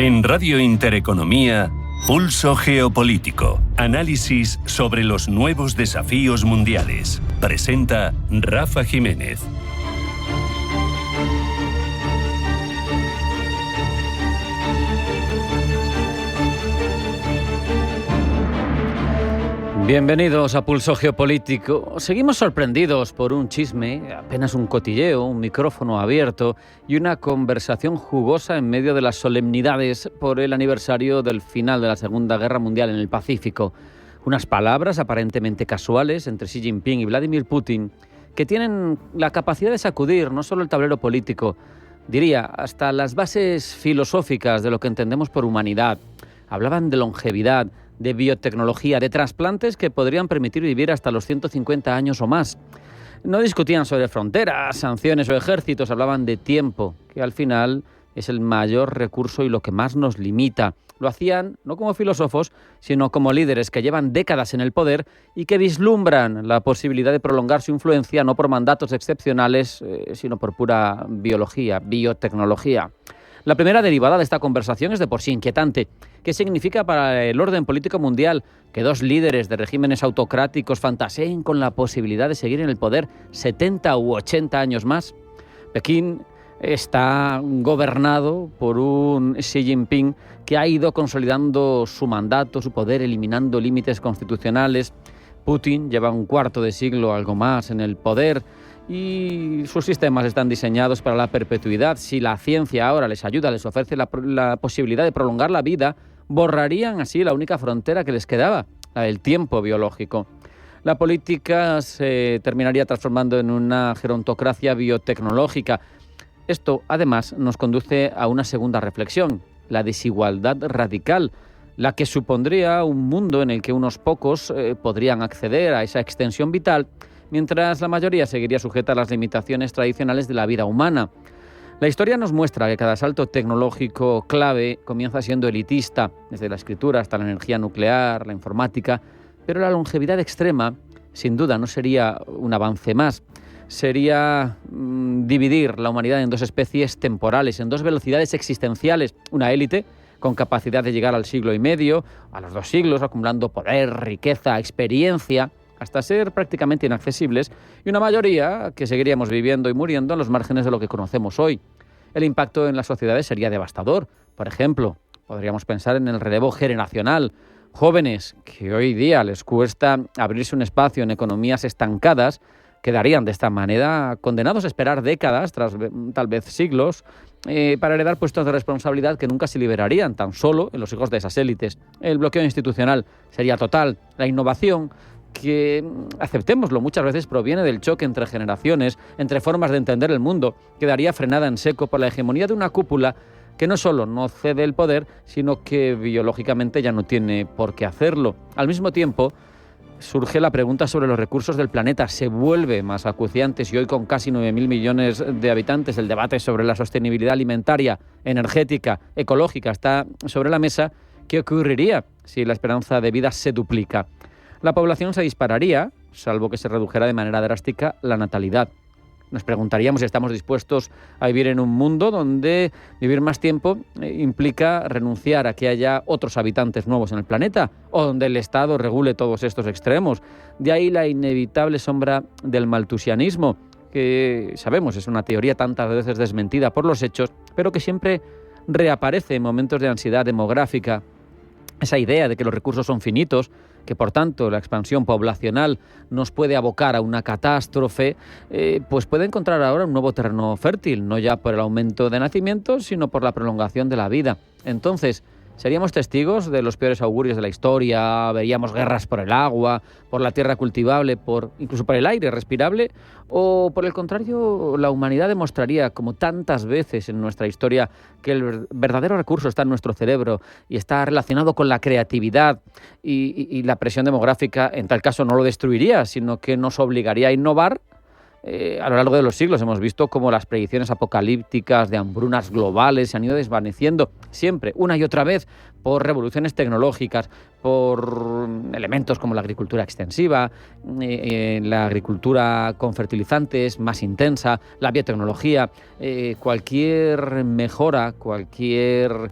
En Radio Intereconomía, Pulso Geopolítico. Análisis sobre los nuevos desafíos mundiales. Presenta Rafa Jiménez. Bienvenidos a Pulso Geopolítico. Seguimos sorprendidos por un chisme, apenas un cotilleo, un micrófono abierto y una conversación jugosa en medio de las solemnidades por el aniversario del final de la Segunda Guerra Mundial en el Pacífico. Unas palabras aparentemente casuales entre Xi Jinping y Vladimir Putin que tienen la capacidad de sacudir no solo el tablero político, diría, hasta las bases filosóficas de lo que entendemos por humanidad. Hablaban de longevidad, de biotecnología, de trasplantes que podrían permitir vivir hasta los 150 años o más. No discutían sobre fronteras, sanciones o ejércitos, hablaban de tiempo, que al final es el mayor recurso y lo que más nos limita. Lo hacían no como filósofos, sino como líderes que llevan décadas en el poder y que vislumbran la posibilidad de prolongar su influencia no por mandatos excepcionales, sino por pura biología, biotecnología. La primera derivada de esta conversación es de por sí inquietante. ¿Qué significa para el orden político mundial que dos líderes de regímenes autocráticos fantaseen con la posibilidad de seguir en el poder 70 u 80 años más? Pekín está gobernado por un Xi Jinping que ha ido consolidando su mandato, su poder, eliminando límites constitucionales. Putin lleva un cuarto de siglo, algo más, en el poder y sus sistemas están diseñados para la perpetuidad. Si la ciencia ahora les ayuda, les ofrece la posibilidad de prolongar la vida, borrarían así la única frontera que les quedaba, la del tiempo biológico. La política se terminaría transformando en una gerontocracia biotecnológica. Esto, además, nos conduce a una segunda reflexión, la desigualdad radical, la que supondría un mundo en el que unos pocos podrían acceder a esa extensión vital, mientras la mayoría seguiría sujeta a las limitaciones tradicionales de la vida humana. La historia nos muestra que cada salto tecnológico clave comienza siendo elitista, desde la escritura hasta la energía nuclear, la informática, pero la longevidad extrema, sin duda, no sería un avance más. Sería dividir la humanidad en dos especies temporales, en dos velocidades existenciales, una élite con capacidad de llegar al siglo y medio, a los 2 siglos, acumulando poder, riqueza, experiencia, hasta ser prácticamente inaccesibles, y una mayoría que seguiríamos viviendo y muriendo en los márgenes de lo que conocemos hoy. El impacto en las sociedades sería devastador. Por ejemplo, podríamos pensar en el relevo generacional. Jóvenes que hoy día les cuesta abrirse un espacio en economías estancadas, quedarían de esta manera condenados a esperar décadas, tras tal vez siglos, para heredar puestos de responsabilidad que nunca se liberarían, tan solo en los hijos de esas élites. El bloqueo institucional sería total. La innovación, que aceptémoslo, muchas veces proviene del choque entre generaciones, entre formas de entender el mundo, quedaría frenada en seco por la hegemonía de una cúpula que no solo no cede el poder, sino que biológicamente ya no tiene por qué hacerlo. Al mismo tiempo, surge la pregunta sobre los recursos del planeta. Se vuelve más acuciante si hoy, con casi 9.000 millones de habitantes, el debate sobre la sostenibilidad alimentaria, energética, ecológica está sobre la mesa. ¿Qué ocurriría si la esperanza de vida se duplica? La población se dispararía, salvo que se redujera de manera drástica la natalidad. Nos preguntaríamos si estamos dispuestos a vivir en un mundo donde vivir más tiempo implica renunciar a que haya otros habitantes nuevos en el planeta, o donde el Estado regule todos estos extremos. De ahí la inevitable sombra del maltusianismo, que sabemos es una teoría tantas veces desmentida por los hechos, pero que siempre reaparece en momentos de ansiedad demográfica. Esa idea de que los recursos son finitos, que por tanto la expansión poblacional nos puede abocar a una catástrofe, pues puede encontrar ahora un nuevo terreno fértil, no ya por el aumento de nacimientos, sino por la prolongación de la vida. Entonces, ¿seríamos testigos de los peores augurios de la historia? ¿Veríamos guerras por el agua, por la tierra cultivable, incluso por el aire respirable? ¿O por el contrario, la humanidad demostraría, como tantas veces en nuestra historia, que el verdadero recurso está en nuestro cerebro y está relacionado con la creatividad y la presión demográfica, en tal caso, no lo destruiría, sino que nos obligaría a innovar? A lo largo de los siglos hemos visto cómo las predicciones apocalípticas de hambrunas globales se han ido desvaneciendo siempre, una y otra vez, por revoluciones tecnológicas, por elementos como la agricultura extensiva, la agricultura con fertilizantes más intensa, la biotecnología, cualquier mejora, cualquier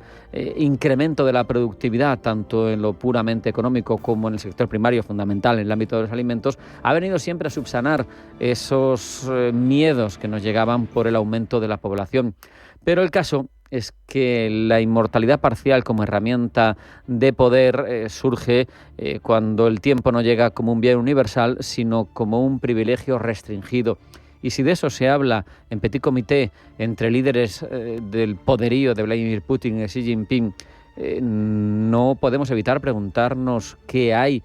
incremento de la productividad, tanto en lo puramente económico como en el sector primario, fundamental en el ámbito de los alimentos, ha venido siempre a subsanar esos miedos que nos llegaban por el aumento de la población. Pero el caso es que la inmortalidad parcial como herramienta de poder surge cuando el tiempo no llega como un bien universal, sino como un privilegio restringido. Y si de eso se habla en petit comité entre líderes del poderío de Vladimir Putin y Xi Jinping, no podemos evitar preguntarnos qué hay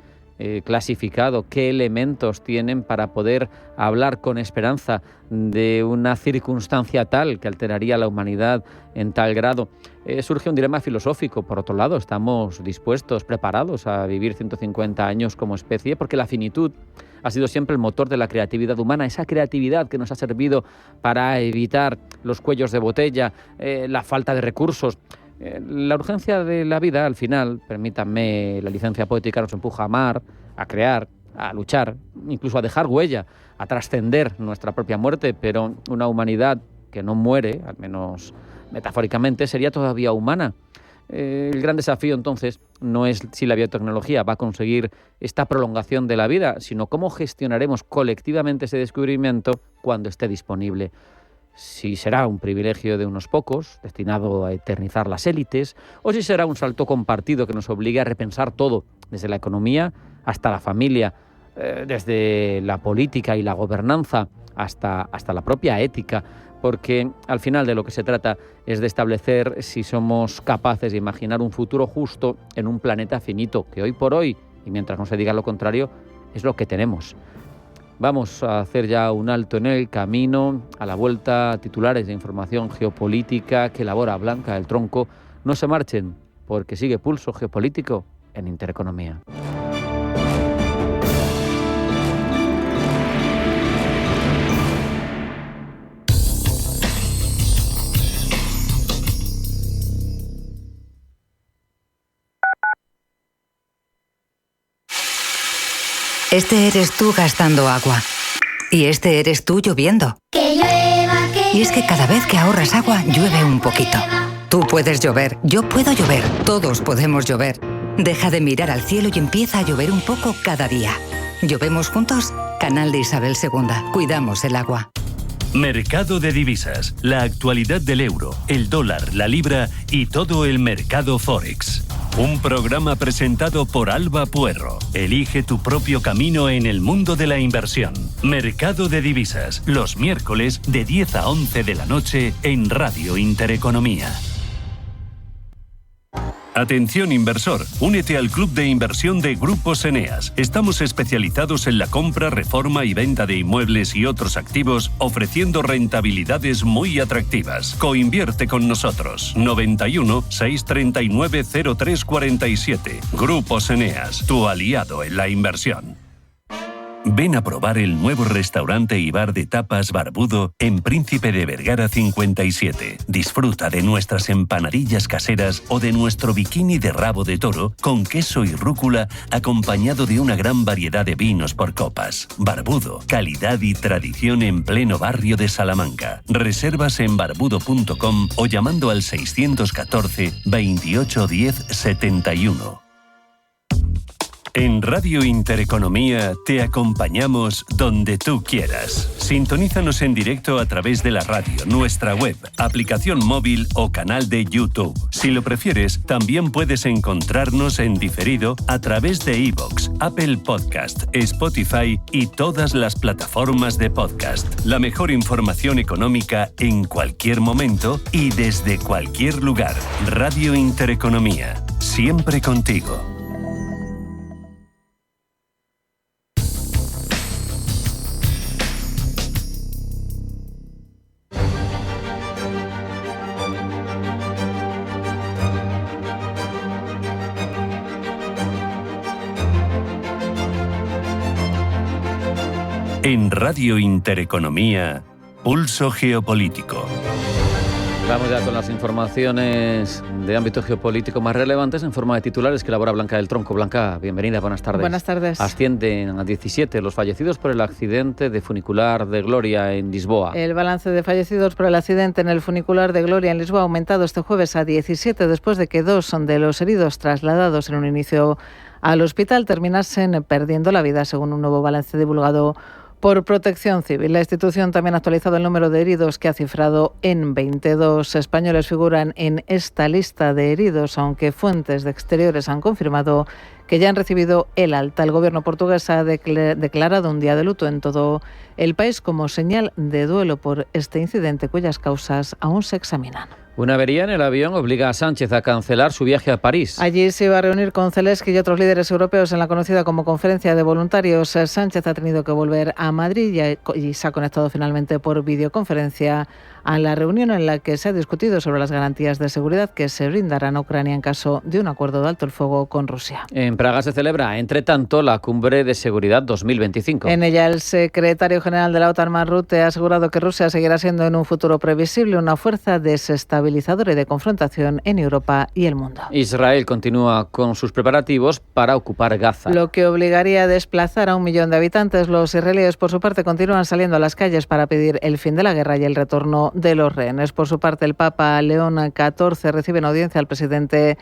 clasificado, qué elementos tienen para poder hablar con esperanza de una circunstancia tal que alteraría a la humanidad en tal grado. Surge un dilema filosófico. Por otro lado, estamos dispuestos, preparados a vivir 150 años como especie, porque la finitud ha sido siempre el motor de la creatividad humana, esa creatividad que nos ha servido para evitar los cuellos de botella, la falta de recursos. La urgencia de la vida, al final, permítanme la licencia poética, nos empuja a amar, a crear, a luchar, incluso a dejar huella, a trascender nuestra propia muerte, pero una humanidad que no muere, al menos metafóricamente, sería todavía humana. El gran desafío, entonces, no es si la biotecnología va a conseguir esta prolongación de la vida, sino cómo gestionaremos colectivamente ese descubrimiento cuando esté disponible. Si será un privilegio de unos pocos, destinado a eternizar las élites, o si será un salto compartido que nos obligue a repensar todo, desde la economía hasta la familia, desde la política y la gobernanza hasta la propia ética, porque al final de lo que se trata es de establecer si somos capaces de imaginar un futuro justo en un planeta finito, que hoy por hoy, y mientras no se diga lo contrario, es lo que tenemos. Vamos a hacer ya un alto en el camino. A la vuelta, titulares de información geopolítica que elabora Blanca del Tronco. No se marchen, porque sigue Pulso Geopolítico en Intereconomía. Este eres tú gastando agua. Y este eres tú lloviendo. Que llueva, que y es que cada vez que ahorras agua, llueve un poquito. Tú puedes llover, yo puedo llover, todos podemos llover. Deja de mirar al cielo y empieza a llover un poco cada día. ¿Llovemos juntos? Canal de Isabel II. Cuidamos el agua. Mercado de divisas. La actualidad del euro, el dólar, la libra y todo el mercado Forex. Un programa presentado por Alba Puerro. Elige tu propio camino en el mundo de la inversión. Mercado de divisas, los miércoles de 10 a 11 de la noche en Radio Intereconomía. Atención inversor, únete al club de inversión de Grupos Eneas. Estamos especializados en la compra, reforma y venta de inmuebles y otros activos, ofreciendo rentabilidades muy atractivas. Coinvierte con nosotros. 91 639 0347. Grupos Eneas, tu aliado en la inversión. Ven a probar el nuevo restaurante y bar de tapas Barbudo en Príncipe de Vergara 57. Disfruta de nuestras empanadillas caseras o de nuestro bikini de rabo de toro con queso y rúcula acompañado de una gran variedad de vinos por copas. Barbudo, calidad y tradición en pleno barrio de Salamanca. Reservas en barbudo.com o llamando al 614 28 10 71. En Radio Intereconomía te acompañamos donde tú quieras. Sintonízanos en directo a través de la radio, nuestra web, aplicación móvil o canal de YouTube. Si lo prefieres, también puedes encontrarnos en diferido a través de iVoox, Apple Podcast, Spotify y todas las plataformas de podcast. La mejor información económica en cualquier momento y desde cualquier lugar. Radio Intereconomía, siempre contigo. En Radio Intereconomía, Pulso Geopolítico. Vamos ya con las informaciones de ámbito geopolítico más relevantes en forma de titulares que elabora Blanca del Tronco. Blanca, bienvenida, buenas tardes. Buenas tardes. Ascienden a 17 los fallecidos por el accidente de funicular de Gloria en Lisboa. El balance de fallecidos por el accidente en el funicular de Gloria en Lisboa ha aumentado este jueves a 17 después de que 2 de los heridos trasladados en un inicio al hospital terminasen perdiendo la vida, según un nuevo balance divulgado por Protección Civil. La institución también ha actualizado el número de heridos, que ha cifrado en 22 españoles figuran en esta lista de heridos, aunque fuentes de exteriores han confirmado que ya han recibido el alta. El gobierno portugués ha declarado un día de luto en todo el país como señal de duelo por este incidente, cuyas causas aún se examinan. Una avería en el avión obliga a Sánchez a cancelar su viaje a París. Allí se iba a reunir con Zelensky y otros líderes europeos en la conocida como Conferencia de Voluntarios. Sánchez ha tenido que volver a Madrid y se ha conectado finalmente por videoconferencia a la reunión en la que se ha discutido sobre las garantías de seguridad que se brindarán a Ucrania en caso de un acuerdo de alto el fuego con Rusia. En Praga se celebra, entre tanto, la Cumbre de Seguridad 2025. En ella, el secretario general de la OTAN, Mark Rutte, ha asegurado que Rusia seguirá siendo en un futuro previsible una fuerza desestabilizadora y de confrontación en Europa y el mundo. Israel continúa con sus preparativos para ocupar Gaza, lo que obligaría a desplazar a 1 millón de habitantes. Los israelíes, por su parte, continúan saliendo a las calles para pedir el fin de la guerra y el retorno de los rehenes. Por su parte, el Papa León XIV recibe en audiencia al presidente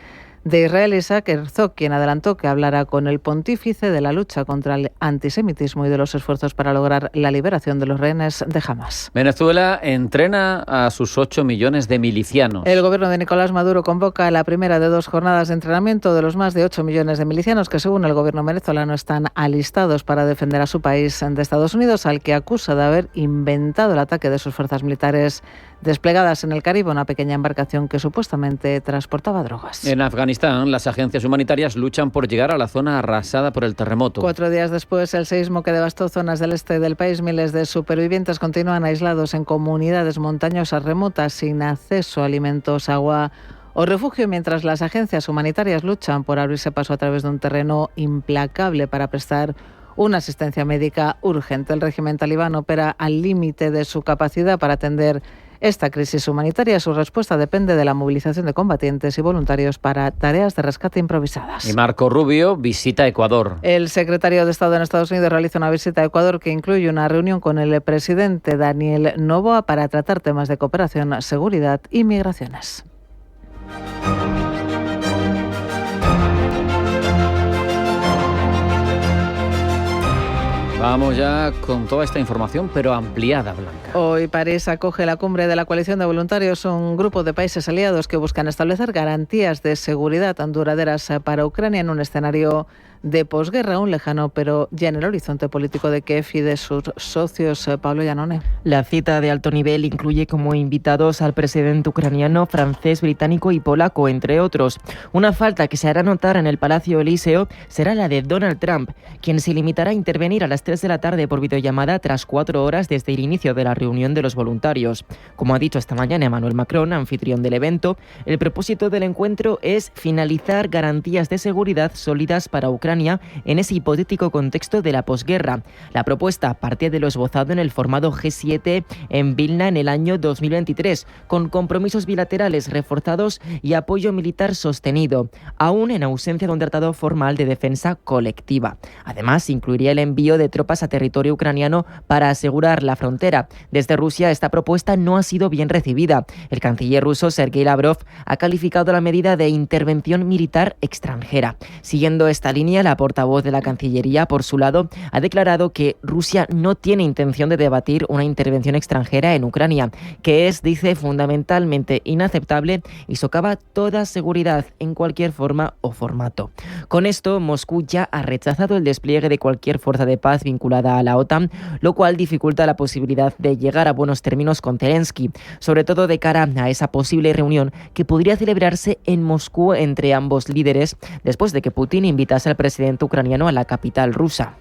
de Israel, Isaac Herzog, quien adelantó que hablará con el pontífice de la lucha contra el antisemitismo y de los esfuerzos para lograr la liberación de los rehenes de Hamas. Venezuela entrena a sus 8 millones de milicianos. El gobierno de Nicolás Maduro convoca la primera de 2 jornadas de entrenamiento de los más de 8 millones de milicianos que, según el gobierno venezolano, están alistados para defender a su país de Estados Unidos, al que acusa de haber inventado el ataque de sus fuerzas militares desplegadas en el Caribe, una pequeña embarcación que supuestamente transportaba drogas. En Afganistán, las agencias humanitarias luchan por llegar a la zona arrasada por el terremoto. 4 días después, el seísmo que devastó zonas del este del país, miles de supervivientes continúan aislados en comunidades montañosas remotas sin acceso a alimentos, agua o refugio, mientras las agencias humanitarias luchan por abrirse paso a través de un terreno implacable para prestar una asistencia médica urgente. El régimen talibán opera al límite de su capacidad para atender esta crisis humanitaria. Su respuesta depende de la movilización de combatientes y voluntarios para tareas de rescate improvisadas. Y Marco Rubio visita Ecuador. El secretario de Estado en Estados Unidos realiza una visita a Ecuador que incluye una reunión con el presidente Daniel Noboa para tratar temas de cooperación, seguridad y migraciones. Vamos ya con toda esta información, pero ampliada, Blanca. Hoy París acoge la cumbre de la coalición de voluntarios, un grupo de países aliados que buscan establecer garantías de seguridad tan duraderas para Ucrania en un escenario de posguerra aún lejano, pero ya en el horizonte político de Kiev y de sus socios. Pablo Llanone. La cita de alto nivel incluye como invitados al presidente ucraniano, francés, británico y polaco, entre otros. Una falta que se hará notar en el Palacio Elíseo será la de Donald Trump, quien se limitará a intervenir a las 3 de la tarde por videollamada tras 4 horas desde el inicio de la reunión de los voluntarios. Como ha dicho esta mañana Emmanuel Macron, anfitrión del evento, el propósito del encuentro es finalizar garantías de seguridad sólidas para Ucrania en ese hipotético contexto de la posguerra. La propuesta parte de lo esbozado en el formado G7 en Vilna en el año 2023, con compromisos bilaterales reforzados y apoyo militar sostenido, aún en ausencia de un tratado formal de defensa colectiva. Además, incluiría el envío de tropas a territorio ucraniano para asegurar la frontera. Desde Rusia, esta propuesta no ha sido bien recibida. El canciller ruso Sergei Lavrov ha calificado la medida de intervención militar extranjera. Siguiendo esta línea, la portavoz de la Cancillería, por su lado, ha declarado que Rusia no tiene intención de debatir una intervención extranjera en Ucrania, que es, dice, fundamentalmente inaceptable y socava toda seguridad en cualquier forma o formato. Con esto, Moscú ya ha rechazado el despliegue de cualquier fuerza de paz vinculada a la OTAN, lo cual dificulta la posibilidad de llegar a buenos términos con Zelensky, sobre todo de cara a esa posible reunión que podría celebrarse en Moscú entre ambos líderes, después de que Putin invitase al presidente ucraniano a la capital rusa.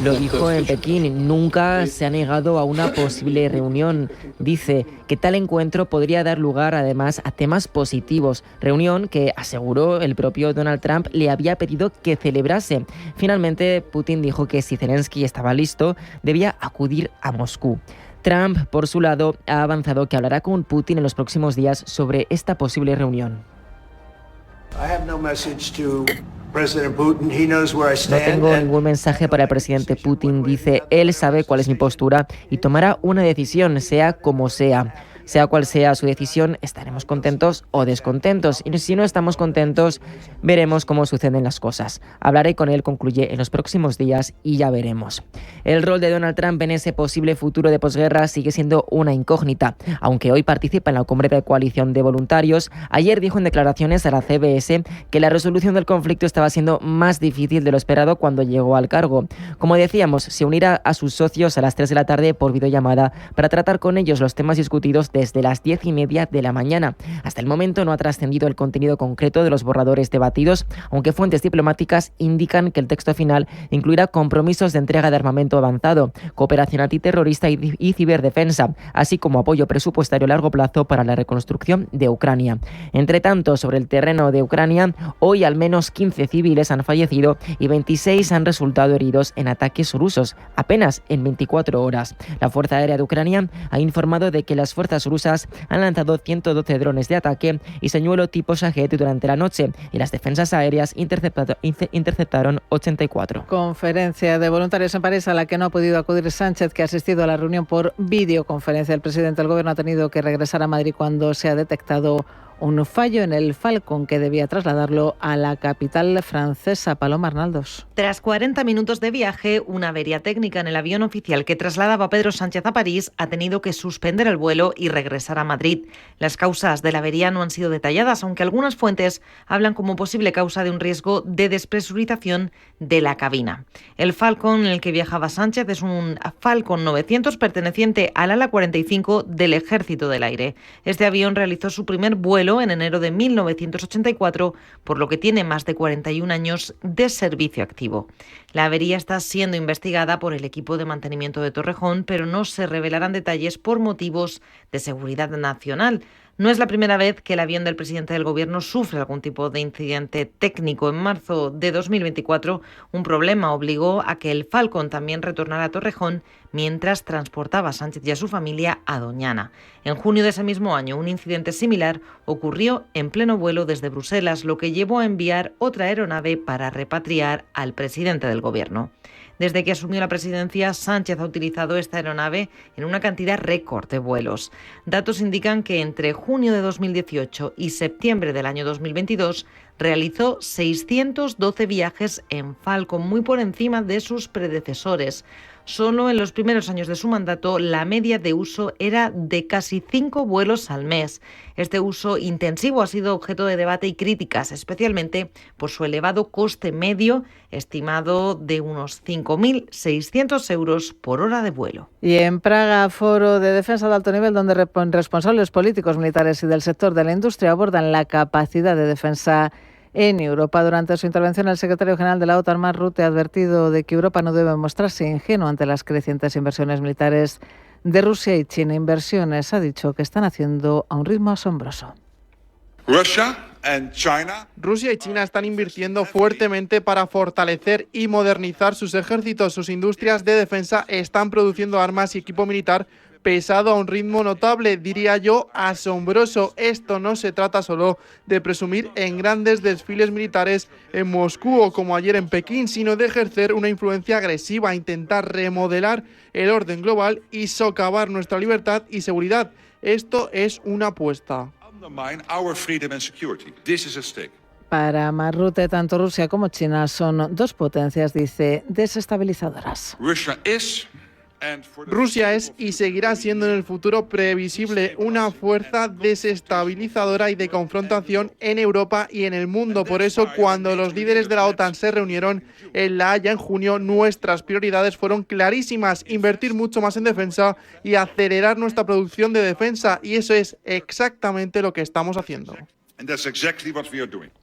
Lo dijo en Pekín, nunca se ha negado a una posible reunión. Dice que tal encuentro podría dar lugar además a temas positivos. Reunión que, aseguró, el propio Donald Trump le había pedido que celebrase. Finalmente, Putin dijo que si Zelensky estaba listo, debía acudir a Moscú. Trump, por su lado, ha avanzado que hablará con Putin en los próximos días sobre esta posible reunión. No tengo ningún mensaje para el presidente Putin, dice. Él sabe cuál es mi postura y tomará una decisión, sea como sea. Sea cual sea su decisión, estaremos contentos o descontentos. Y si no estamos contentos, veremos cómo suceden las cosas. Hablaré con él, concluye, en los próximos días y ya veremos. El rol de Donald Trump en ese posible futuro de posguerra sigue siendo una incógnita. Aunque hoy participa en la cumbre de coalición de voluntarios, ayer dijo en declaraciones a la CBS que la resolución del conflicto estaba siendo más difícil de lo esperado cuando llegó al cargo. Como decíamos, se unirá a sus socios a las 3 de la tarde por videollamada para tratar con ellos los temas discutidos desde las 10:30 de la mañana. Hasta el momento no ha trascendido el contenido concreto de los borradores debatidos, aunque fuentes diplomáticas indican que el texto final incluirá compromisos de entrega de armamento avanzado, cooperación antiterrorista y ciberdefensa, así como apoyo presupuestario a largo plazo para la reconstrucción de Ucrania. Entre tanto, sobre el terreno de Ucrania, hoy al menos 15 civiles han fallecido y 26 han resultado heridos en ataques rusos, apenas en 24 horas. La Fuerza Aérea de Ucrania ha informado de que las fuerzas rusas han lanzado 112 drones de ataque y señuelo tipo Shahed durante la noche y las defensas aéreas interceptaron 84. Conferencia de voluntarios en París a la que no ha podido acudir Sánchez, que ha asistido a la reunión por videoconferencia. El presidente del Gobierno ha tenido que regresar a Madrid cuando se ha detectado un fallo en el Falcon que debía trasladarlo a la capital francesa. Paloma Arnaldos. Tras 40 minutos de viaje, una avería técnica en el avión oficial que trasladaba a Pedro Sánchez a París ha tenido que suspender el vuelo y regresar a Madrid. Las causas de la avería no han sido detalladas, aunque algunas fuentes hablan como posible causa de un riesgo de despresurización de la cabina. El Falcon en el que viajaba Sánchez es un Falcon 900 perteneciente al ala 45 del Ejército del Aire. Este avión realizó su primer vuelo en enero de 1984, por lo que tiene más de 41 años de servicio activo. La avería está siendo investigada por el equipo de mantenimiento de Torrejón, pero no se revelarán detalles por motivos de seguridad nacional. No es la primera vez que el avión del presidente del Gobierno sufre algún tipo de incidente técnico. En marzo de 2024, un problema obligó a que el Falcon también retornara a Torrejón mientras transportaba a Sánchez y a su familia a Doñana. En junio de ese mismo año, un incidente similar ocurrió en pleno vuelo desde Bruselas, lo que llevó a enviar otra aeronave para repatriar al presidente del Gobierno. Desde que asumió la presidencia, Sánchez ha utilizado esta aeronave en una cantidad récord de vuelos. Datos indican que entre junio de 2018 y septiembre del año 2022 realizó 612 viajes en Falcon, muy por encima de sus predecesores. Solo en los primeros años de su mandato, la media de uso era de casi 5 vuelos al mes. Este uso intensivo ha sido objeto de debate y críticas, especialmente por su elevado coste medio, estimado de unos 5.600 euros por hora de vuelo. Y en Praga, foro de defensa de alto nivel, donde responsables políticos, militares y del sector de la industria abordan la capacidad de defensa en Europa. Durante su intervención, el secretario general de la OTAN, Mark Rutte, ha advertido de que Europa no debe mostrarse ingenuo ante las crecientes inversiones militares de Rusia y China. Inversiones, ha dicho, que están haciendo a un ritmo asombroso. Rusia y China están invirtiendo fuertemente para fortalecer y modernizar sus ejércitos. Sus industrias de defensa están produciendo armas y equipo militar pesado a un ritmo notable, diría yo, asombroso. Esto no se trata solo de presumir en grandes desfiles militares en Moscú o como ayer en Pekín, sino de ejercer una influencia agresiva, intentar remodelar el orden global y socavar nuestra libertad y seguridad. Esto es una apuesta. Para Mark Rutte, tanto Rusia como China son dos potencias, dice, desestabilizadoras. Rusia es y seguirá siendo en el futuro previsible una fuerza desestabilizadora y de confrontación en Europa y en el mundo. Por eso, cuando los líderes de la OTAN se reunieron en La Haya en junio, nuestras prioridades fueron clarísimas: invertir mucho más en defensa y acelerar nuestra producción de defensa. Y eso es exactamente lo que estamos haciendo.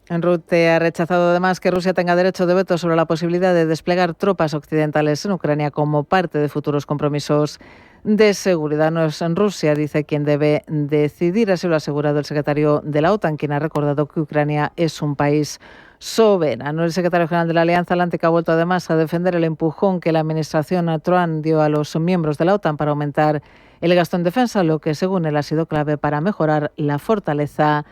Rutte ha rechazado además que Rusia tenga derecho de veto sobre la posibilidad de desplegar tropas occidentales en Ucrania como parte de futuros compromisos de seguridad. No es en Rusia, dice, quien debe decidir, así lo ha asegurado el secretario de la OTAN, quien ha recordado que Ucrania es un país soberano. El secretario general de la Alianza Atlántica ha vuelto además a defender el empujón que la administración Trump dio a los miembros de la OTAN para aumentar el gasto en defensa, lo que según él ha sido clave para mejorar la fortaleza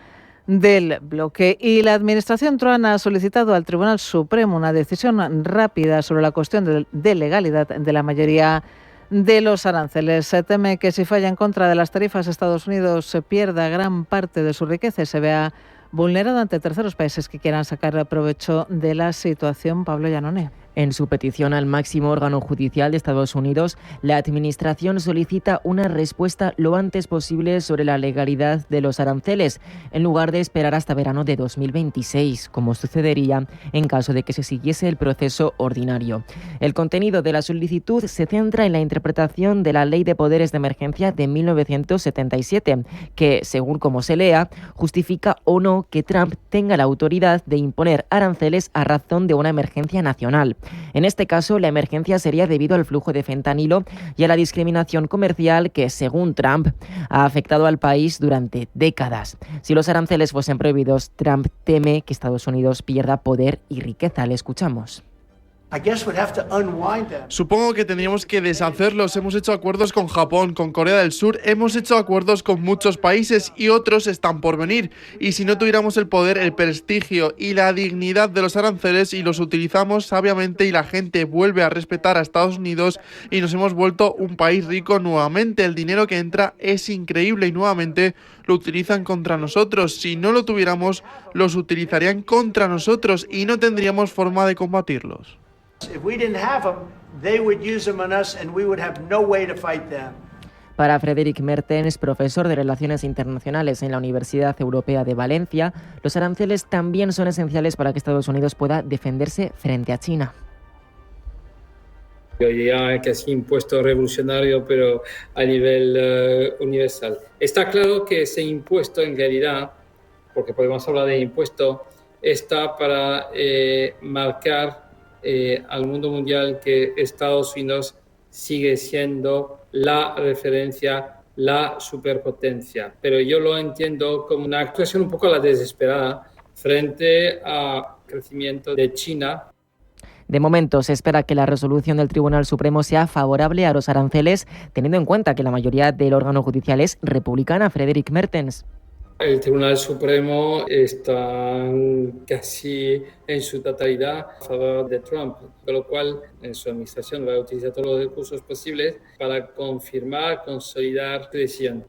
del bloque. Y la administración Trump ha solicitado al Tribunal Supremo una decisión rápida sobre la cuestión de legalidad de la mayoría de los aranceles. Se teme que si falla en contra de las tarifas, Estados Unidos se pierda gran parte de su riqueza y se vea vulnerado ante terceros países que quieran sacar provecho de la situación. Pablo Llanone. En su petición al máximo órgano judicial de Estados Unidos, la Administración solicita una respuesta lo antes posible sobre la legalidad de los aranceles, en lugar de esperar hasta verano de 2026, como sucedería en caso de que se siguiese el proceso ordinario. El contenido de la solicitud se centra en la interpretación de la Ley de Poderes de Emergencia de 1977, que, según como se lea, justifica o no que Trump tenga la autoridad de imponer aranceles a razón de una emergencia nacional. En este caso, la emergencia sería debido al flujo de fentanilo y a la discriminación comercial que, según Trump, ha afectado al país durante décadas. Si los aranceles fuesen prohibidos, Trump teme que Estados Unidos pierda poder y riqueza. Le escuchamos. Supongo que tendríamos que deshacerlos. Hemos hecho acuerdos con Japón, con Corea del Sur, hemos hecho acuerdos con muchos países y otros están por venir. Y si no tuviéramos el poder, el prestigio y la dignidad de los aranceles y los utilizamos sabiamente y la gente vuelve a respetar a Estados Unidos y nos hemos vuelto un país rico nuevamente, el dinero que entra es increíble y nuevamente lo utilizan contra nosotros. Si no lo tuviéramos, los utilizarían contra nosotros y no tendríamos forma de combatirlos. Para Frédéric Mertens, profesor de Relaciones Internacionales en la Universidad Europea de Valencia, los aranceles también son esenciales para que Estados Unidos pueda defenderse frente a China. Yo diría que es un impuesto revolucionario, pero a nivel universal. Está claro que ese impuesto, en realidad, porque podemos hablar de impuesto, está para marcar al mundo mundial que Estados Unidos sigue siendo la referencia, la superpotencia. Pero yo lo entiendo como una actuación un poco a la desesperada frente al crecimiento de China. De momento, se espera que la resolución del Tribunal Supremo sea favorable a los aranceles, teniendo en cuenta que la mayoría del órgano judicial es republicana. Frédéric Mertens. El Tribunal Supremo está casi en su totalidad a favor de Trump, con lo cual en su administración va a utilizar todos los recursos posibles para confirmar, consolidar su decisión.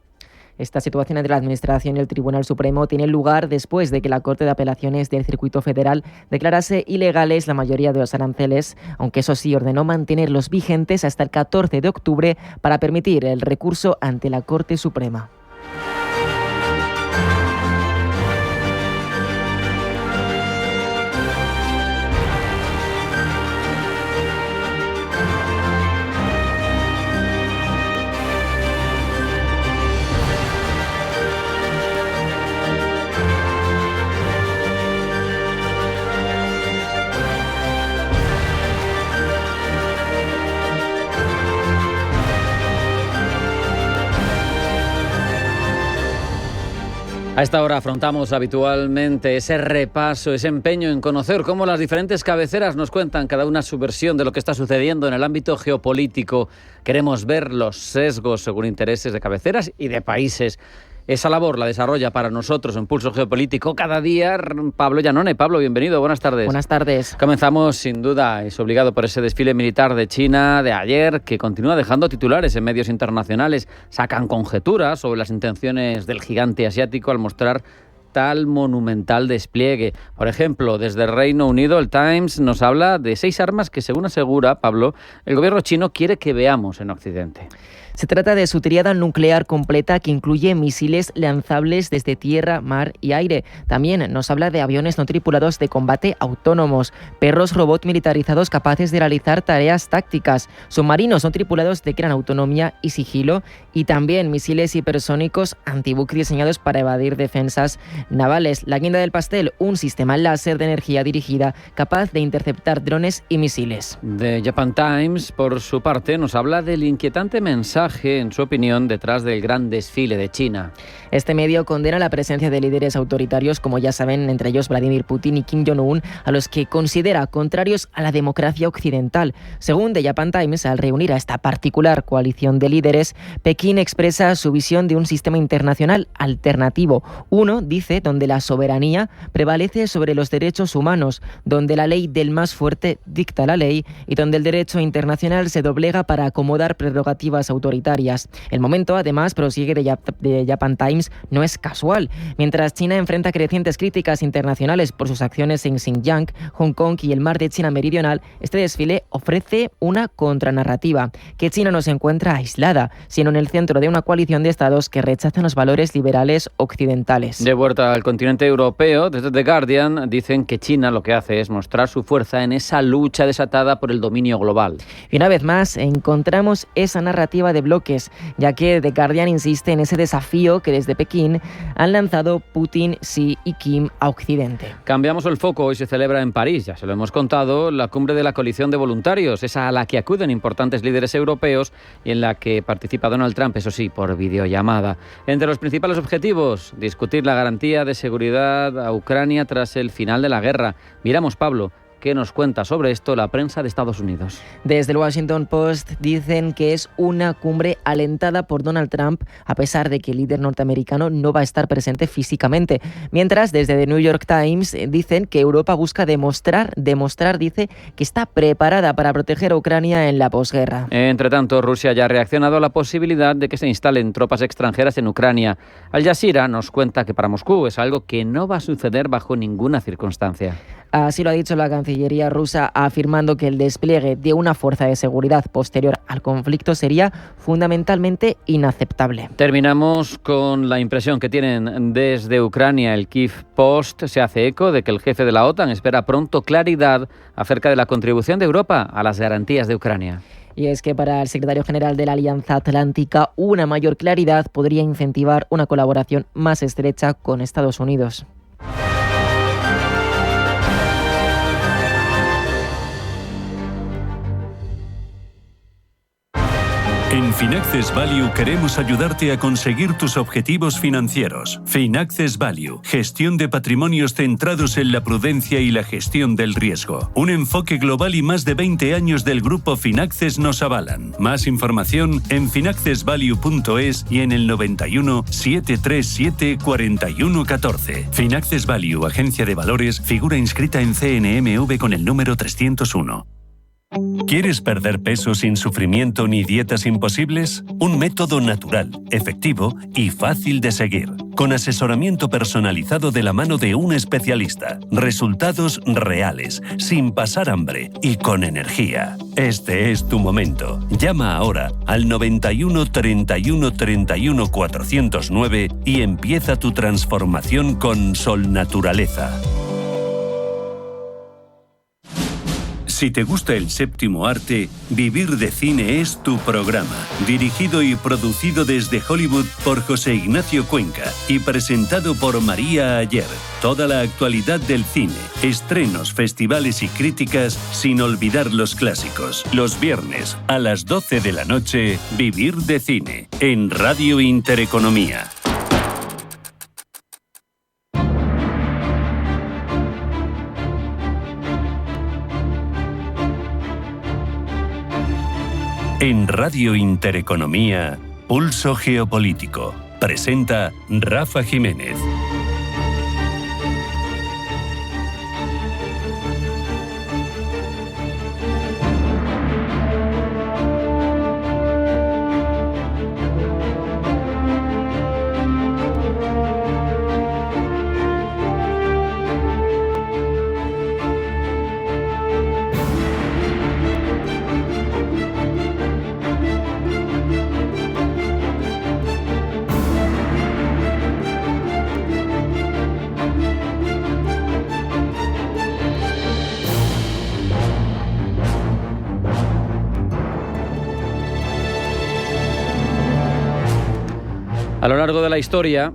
Esta situación entre la Administración y el Tribunal Supremo tiene lugar después de que la Corte de Apelaciones del Circuito Federal declarase ilegales la mayoría de los aranceles, aunque eso sí ordenó mantenerlos vigentes hasta el 14 de octubre para permitir el recurso ante la Corte Suprema. A esta hora afrontamos habitualmente ese repaso, ese empeño en conocer cómo las diferentes cabeceras nos cuentan cada una su versión de lo que está sucediendo en el ámbito geopolítico. Queremos ver los sesgos según intereses de cabeceras y de países. Esa labor la desarrolla para nosotros en Pulso Geopolítico cada día Pablo Llanone. Pablo, bienvenido, buenas tardes. Buenas tardes. Comenzamos sin duda, es obligado por ese desfile militar de China de ayer que continúa dejando titulares en medios internacionales. Sacan conjeturas sobre las intenciones del gigante asiático al mostrar tal monumental despliegue. Por ejemplo, desde el Reino Unido, el Times nos habla de 6 armas que, según asegura Pablo, el gobierno chino quiere que veamos en Occidente. Se trata de su tríada nuclear completa que incluye misiles lanzables desde tierra, mar y aire. También nos habla de aviones no tripulados de combate autónomos, perros robot militarizados capaces de realizar tareas tácticas, submarinos no tripulados de gran autonomía y sigilo y también misiles hipersónicos antibuque diseñados para evadir defensas navales. La guinda del pastel, un sistema láser de energía dirigida capaz de interceptar drones y misiles. The Japan Times, por su parte, nos habla del inquietante mensaje montaje, en su opinión, detrás del gran desfile de China. Este medio condena la presencia de líderes autoritarios, como ya saben, entre ellos Vladimir Putin y Kim Jong-un, a los que considera contrarios a la democracia occidental. Según The Japan Times, al reunir a esta particular coalición de líderes, Pekín expresa su visión de un sistema internacional alternativo. Uno, dice, donde la soberanía prevalece sobre los derechos humanos, donde la ley del más fuerte dicta la ley y donde el derecho internacional se doblega para acomodar prerrogativas autoritarias. El momento, además, prosigue de Japan Times, no es casual. Mientras China enfrenta crecientes críticas internacionales por sus acciones en Xinjiang, Hong Kong y el mar de China Meridional, este desfile ofrece una contranarrativa, que China no se encuentra aislada, sino en el centro de una coalición de estados que rechazan los valores liberales occidentales. De vuelta al continente europeo, desde The Guardian dicen que China lo que hace es mostrar su fuerza en esa lucha desatada por el dominio global. Y una vez más encontramos esa narrativa de bloques, ya que The Guardian insiste en ese desafío que desde Pekín han lanzado Putin, Xi y Kim a Occidente. Cambiamos el foco, hoy se celebra en París, ya se lo hemos contado, la cumbre de la coalición de voluntarios, esa a la que acuden importantes líderes europeos y en la que participa Donald Trump, eso sí, por videollamada. Entre los principales objetivos, discutir la garantía de seguridad a Ucrania tras el final de la guerra. Miramos, Pablo, ¿qué nos cuenta sobre esto la prensa de Estados Unidos? Desde el Washington Post dicen que es una cumbre alentada por Donald Trump, a pesar de que el líder norteamericano no va a estar presente físicamente. Mientras, desde The New York Times dicen que Europa busca demostrar, dice, que está preparada para proteger a Ucrania en la posguerra. Entre tanto, Rusia ya ha reaccionado a la posibilidad de que se instalen tropas extranjeras en Ucrania. Al Jazeera nos cuenta que para Moscú es algo que no va a suceder bajo ninguna circunstancia. Así lo ha dicho la Cancillería rusa, afirmando que el despliegue de una fuerza de seguridad posterior al conflicto sería fundamentalmente inaceptable. Terminamos con la impresión que tienen desde Ucrania. El Kyiv Post se hace eco de que el jefe de la OTAN espera pronto claridad acerca de la contribución de Europa a las garantías de Ucrania. Y es que para el secretario general de la Alianza Atlántica, una mayor claridad podría incentivar una colaboración más estrecha con Estados Unidos. En Finaccess Value queremos ayudarte a conseguir tus objetivos financieros. Finaccess Value, gestión de patrimonios centrados en la prudencia y la gestión del riesgo. Un enfoque global y más de 20 años del grupo Finaccess nos avalan. Más información en finaccessvalue.es y en el 91 737 4114. Finaccess Value, agencia de valores, figura inscrita en CNMV con el número 301. ¿Quieres perder peso sin sufrimiento ni dietas imposibles? Un método natural, efectivo y fácil de seguir. Con asesoramiento personalizado de la mano de un especialista. Resultados reales, sin pasar hambre y con energía. Este es tu momento. Llama ahora al 91 31 31 409 y empieza tu transformación con Sol Naturaleza. Si te gusta el séptimo arte, Vivir de Cine es tu programa. Dirigido y producido desde Hollywood por José Ignacio Cuenca y presentado por María Ayer. Toda la actualidad del cine, estrenos, festivales y críticas, sin olvidar los clásicos. Los viernes a las 12 de la noche, Vivir de Cine, en Radio Intereconomía. En Radio Intereconomía, Pulso Geopolítico. Presenta Rafa Jiménez. A lo largo de la historia,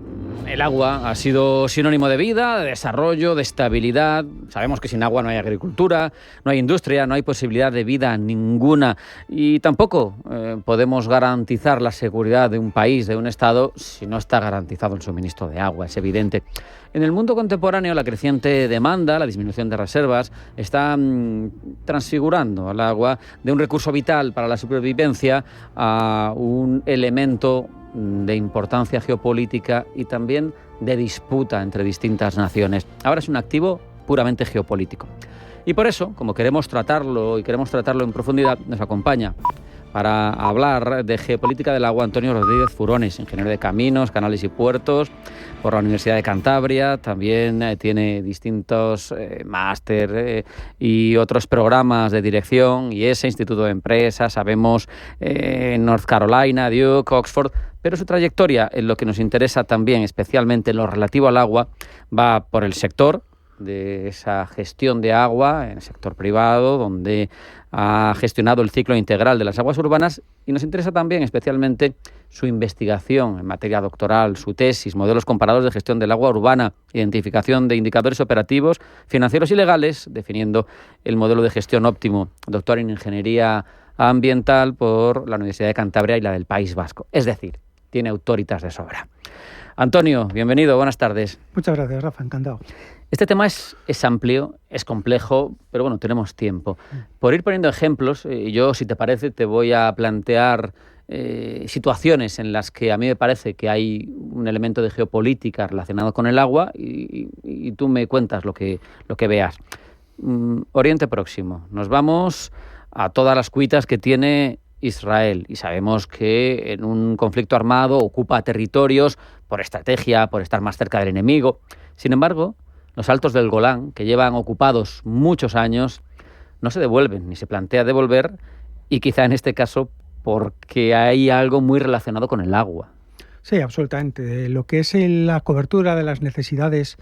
El agua ha sido sinónimo de vida, de desarrollo, de estabilidad. Sabemos que sin agua no hay agricultura, no hay industria, no hay posibilidad de vida ninguna. Y tampoco podemos garantizar la seguridad de un país, de un Estado, si no está garantizado el suministro de agua. Es evidente. En el mundo contemporáneo, la creciente demanda, la disminución de reservas, está transfigurando al agua de un recurso vital para la supervivencia a un elemento de importancia geopolítica y también de disputa entre distintas naciones. Ahora es un activo puramente geopolítico. Y por eso, como queremos tratarlo en profundidad, nos acompaña para hablar de geopolítica del agua Antonio Rodríguez Furones, ingeniero de caminos, canales y puertos por la Universidad de Cantabria. También tiene distintos máster y otros programas de dirección, y ese Instituto de Empresas, sabemos, North Carolina, Duke, Oxford. Pero su trayectoria, en lo que nos interesa también, especialmente en lo relativo al agua, va por el sector de esa gestión de agua, en el sector privado, donde ha gestionado el ciclo integral de las aguas urbanas, y nos interesa también especialmente su investigación en materia doctoral, su tesis, modelos comparados de gestión del agua urbana, identificación de indicadores operativos, financieros y legales, definiendo el modelo de gestión óptimo. Doctor en Ingeniería Ambiental por la Universidad de Cantabria y la del País Vasco. Es decir, tiene autoritas de sobra. Antonio, bienvenido, buenas tardes. Muchas gracias, Rafa, encantado. Este tema es amplio, es complejo, pero bueno, tenemos tiempo. Por ir poniendo ejemplos, yo, si te parece, te voy a plantear situaciones en las que a mí me parece que hay un elemento de geopolítica relacionado con el agua y tú me cuentas lo que veas. Oriente Próximo. Nos vamos a todas las cuitas que tiene Israel, y sabemos que en un conflicto armado ocupa territorios por estrategia, por estar más cerca del enemigo. Sin embargo, los altos del Golán, que llevan ocupados muchos años, no se devuelven, ni se plantea devolver, y quizá en este caso porque hay algo muy relacionado con el agua. Sí, absolutamente. Lo que es la cobertura de las necesidades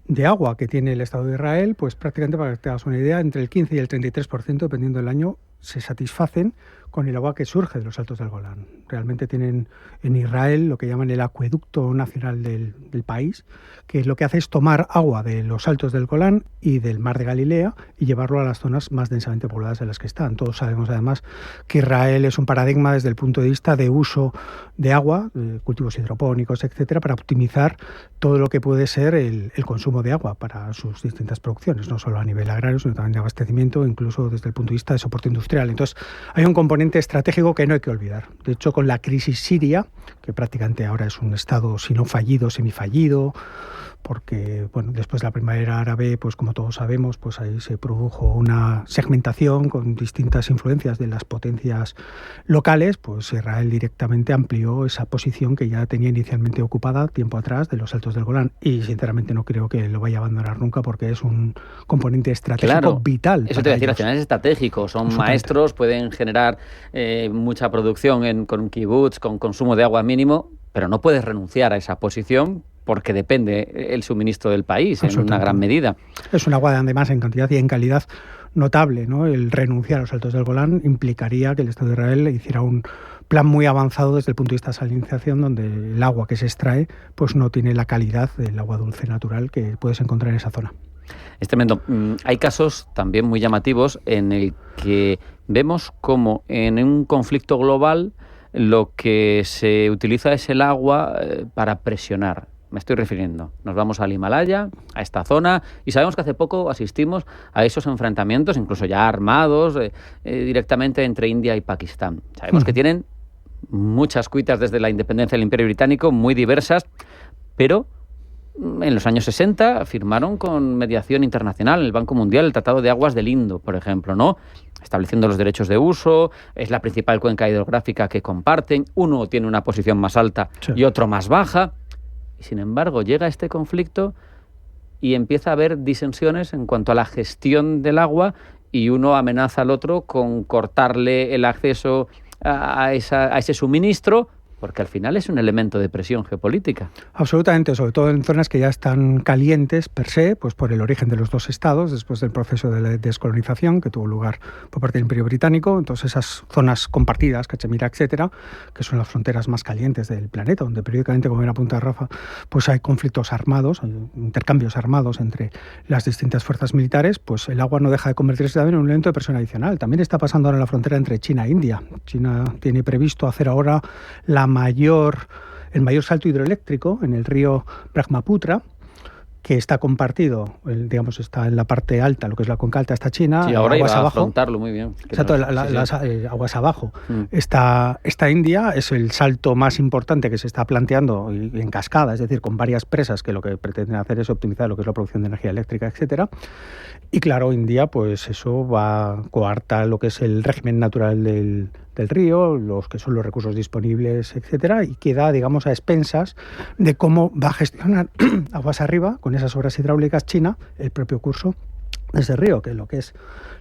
de agua que tiene el Estado de Israel, pues prácticamente, para que te hagas una idea, entre el 15 y el 33%, dependiendo del año, se satisfacen con el agua que surge de los altos del Golán. Realmente tienen en Israel lo que llaman el acueducto nacional del país, que lo que hace es tomar agua de los altos del Golán y del mar de Galilea y llevarlo a las zonas más densamente pobladas de las que están. Todos sabemos además que Israel es un paradigma desde el punto de vista de uso de agua, cultivos hidropónicos, etcétera, para optimizar todo lo que puede ser el consumo de agua para sus distintas producciones, no solo a nivel agrario, sino también de abastecimiento, incluso desde el punto de vista de soporte industrial. Entonces, hay un componente estratégico que no hay que olvidar. De hecho, con la crisis siria, que prácticamente ahora es un estado, si no fallido, semifallido, porque bueno, después de la primavera árabe, pues como todos sabemos, pues ahí se produjo una segmentación con distintas influencias de las potencias locales, pues Israel directamente amplió esa posición que ya tenía inicialmente ocupada tiempo atrás de los altos del Golán, y sinceramente no creo que lo vaya a abandonar nunca, porque es un componente estratégico vital. Eso te voy a decir, al final es estratégico, son maestros, pueden generar mucha producción con un kibutz, con consumo de agua mínimo, pero no puedes renunciar a esa posición porque depende el suministro del país en una gran medida. Es un agua, además, en cantidad y en calidad notable, ¿no? El renunciar a los altos del Golán implicaría que el Estado de Israel hiciera un plan muy avanzado desde el punto de vista de salinización, donde el agua que se extrae pues no tiene la calidad del agua dulce natural que puedes encontrar en esa zona. Es tremendo. Hay casos también muy llamativos en el que vemos como en un conflicto global lo que se utiliza es el agua para presionar. Me estoy refiriendo. Nos vamos al Himalaya, a esta zona, y sabemos que hace poco asistimos a esos enfrentamientos, incluso ya armados, directamente entre India y Pakistán. Sabemos que tienen muchas cuitas desde la independencia del Imperio Británico, muy diversas, pero en los años 60 firmaron con mediación internacional, el Banco Mundial, el Tratado de Aguas del Indo, por ejemplo, ¿no? Estableciendo los derechos de uso, es la principal cuenca hidrográfica que comparten, uno tiene una posición más alta y otro más baja. Y sin embargo, llega este conflicto y empieza a haber disensiones en cuanto a la gestión del agua, y uno amenaza al otro con cortarle el acceso a ese suministro Porque al final es un elemento de presión geopolítica. Absolutamente, sobre todo en zonas que ya están calientes per se, pues por el origen de los dos estados, después del proceso de la descolonización que tuvo lugar por parte del Imperio Británico. Entonces esas zonas compartidas, Cachemira, etcétera, que son las fronteras más calientes del planeta, donde periódicamente, como bien apunta Rafa, pues hay conflictos armados, hay intercambios armados entre las distintas fuerzas militares, pues el agua no deja de convertirse también en un elemento de presión adicional. También está pasando ahora en la frontera entre China e India. China tiene previsto hacer ahora el mayor salto hidroeléctrico en el río Brahmaputra, que está compartido, digamos, está en la parte alta, lo que es la cuenca alta está China, sí, ahora aguas iba abajo. A afrontarlo muy bien. Exacto, las aguas abajo. Está India, es el salto más importante que se está planteando en cascada, es decir, con varias presas que lo que pretenden hacer es optimizar lo que es la producción de energía eléctrica, etcétera. Y claro, India, pues eso coarta lo que es el régimen natural del río, los que son los recursos disponibles, etcétera, y queda, digamos, a expensas de cómo va a gestionar aguas arriba con esas obras hidráulicas China el propio curso de ese río, que lo que es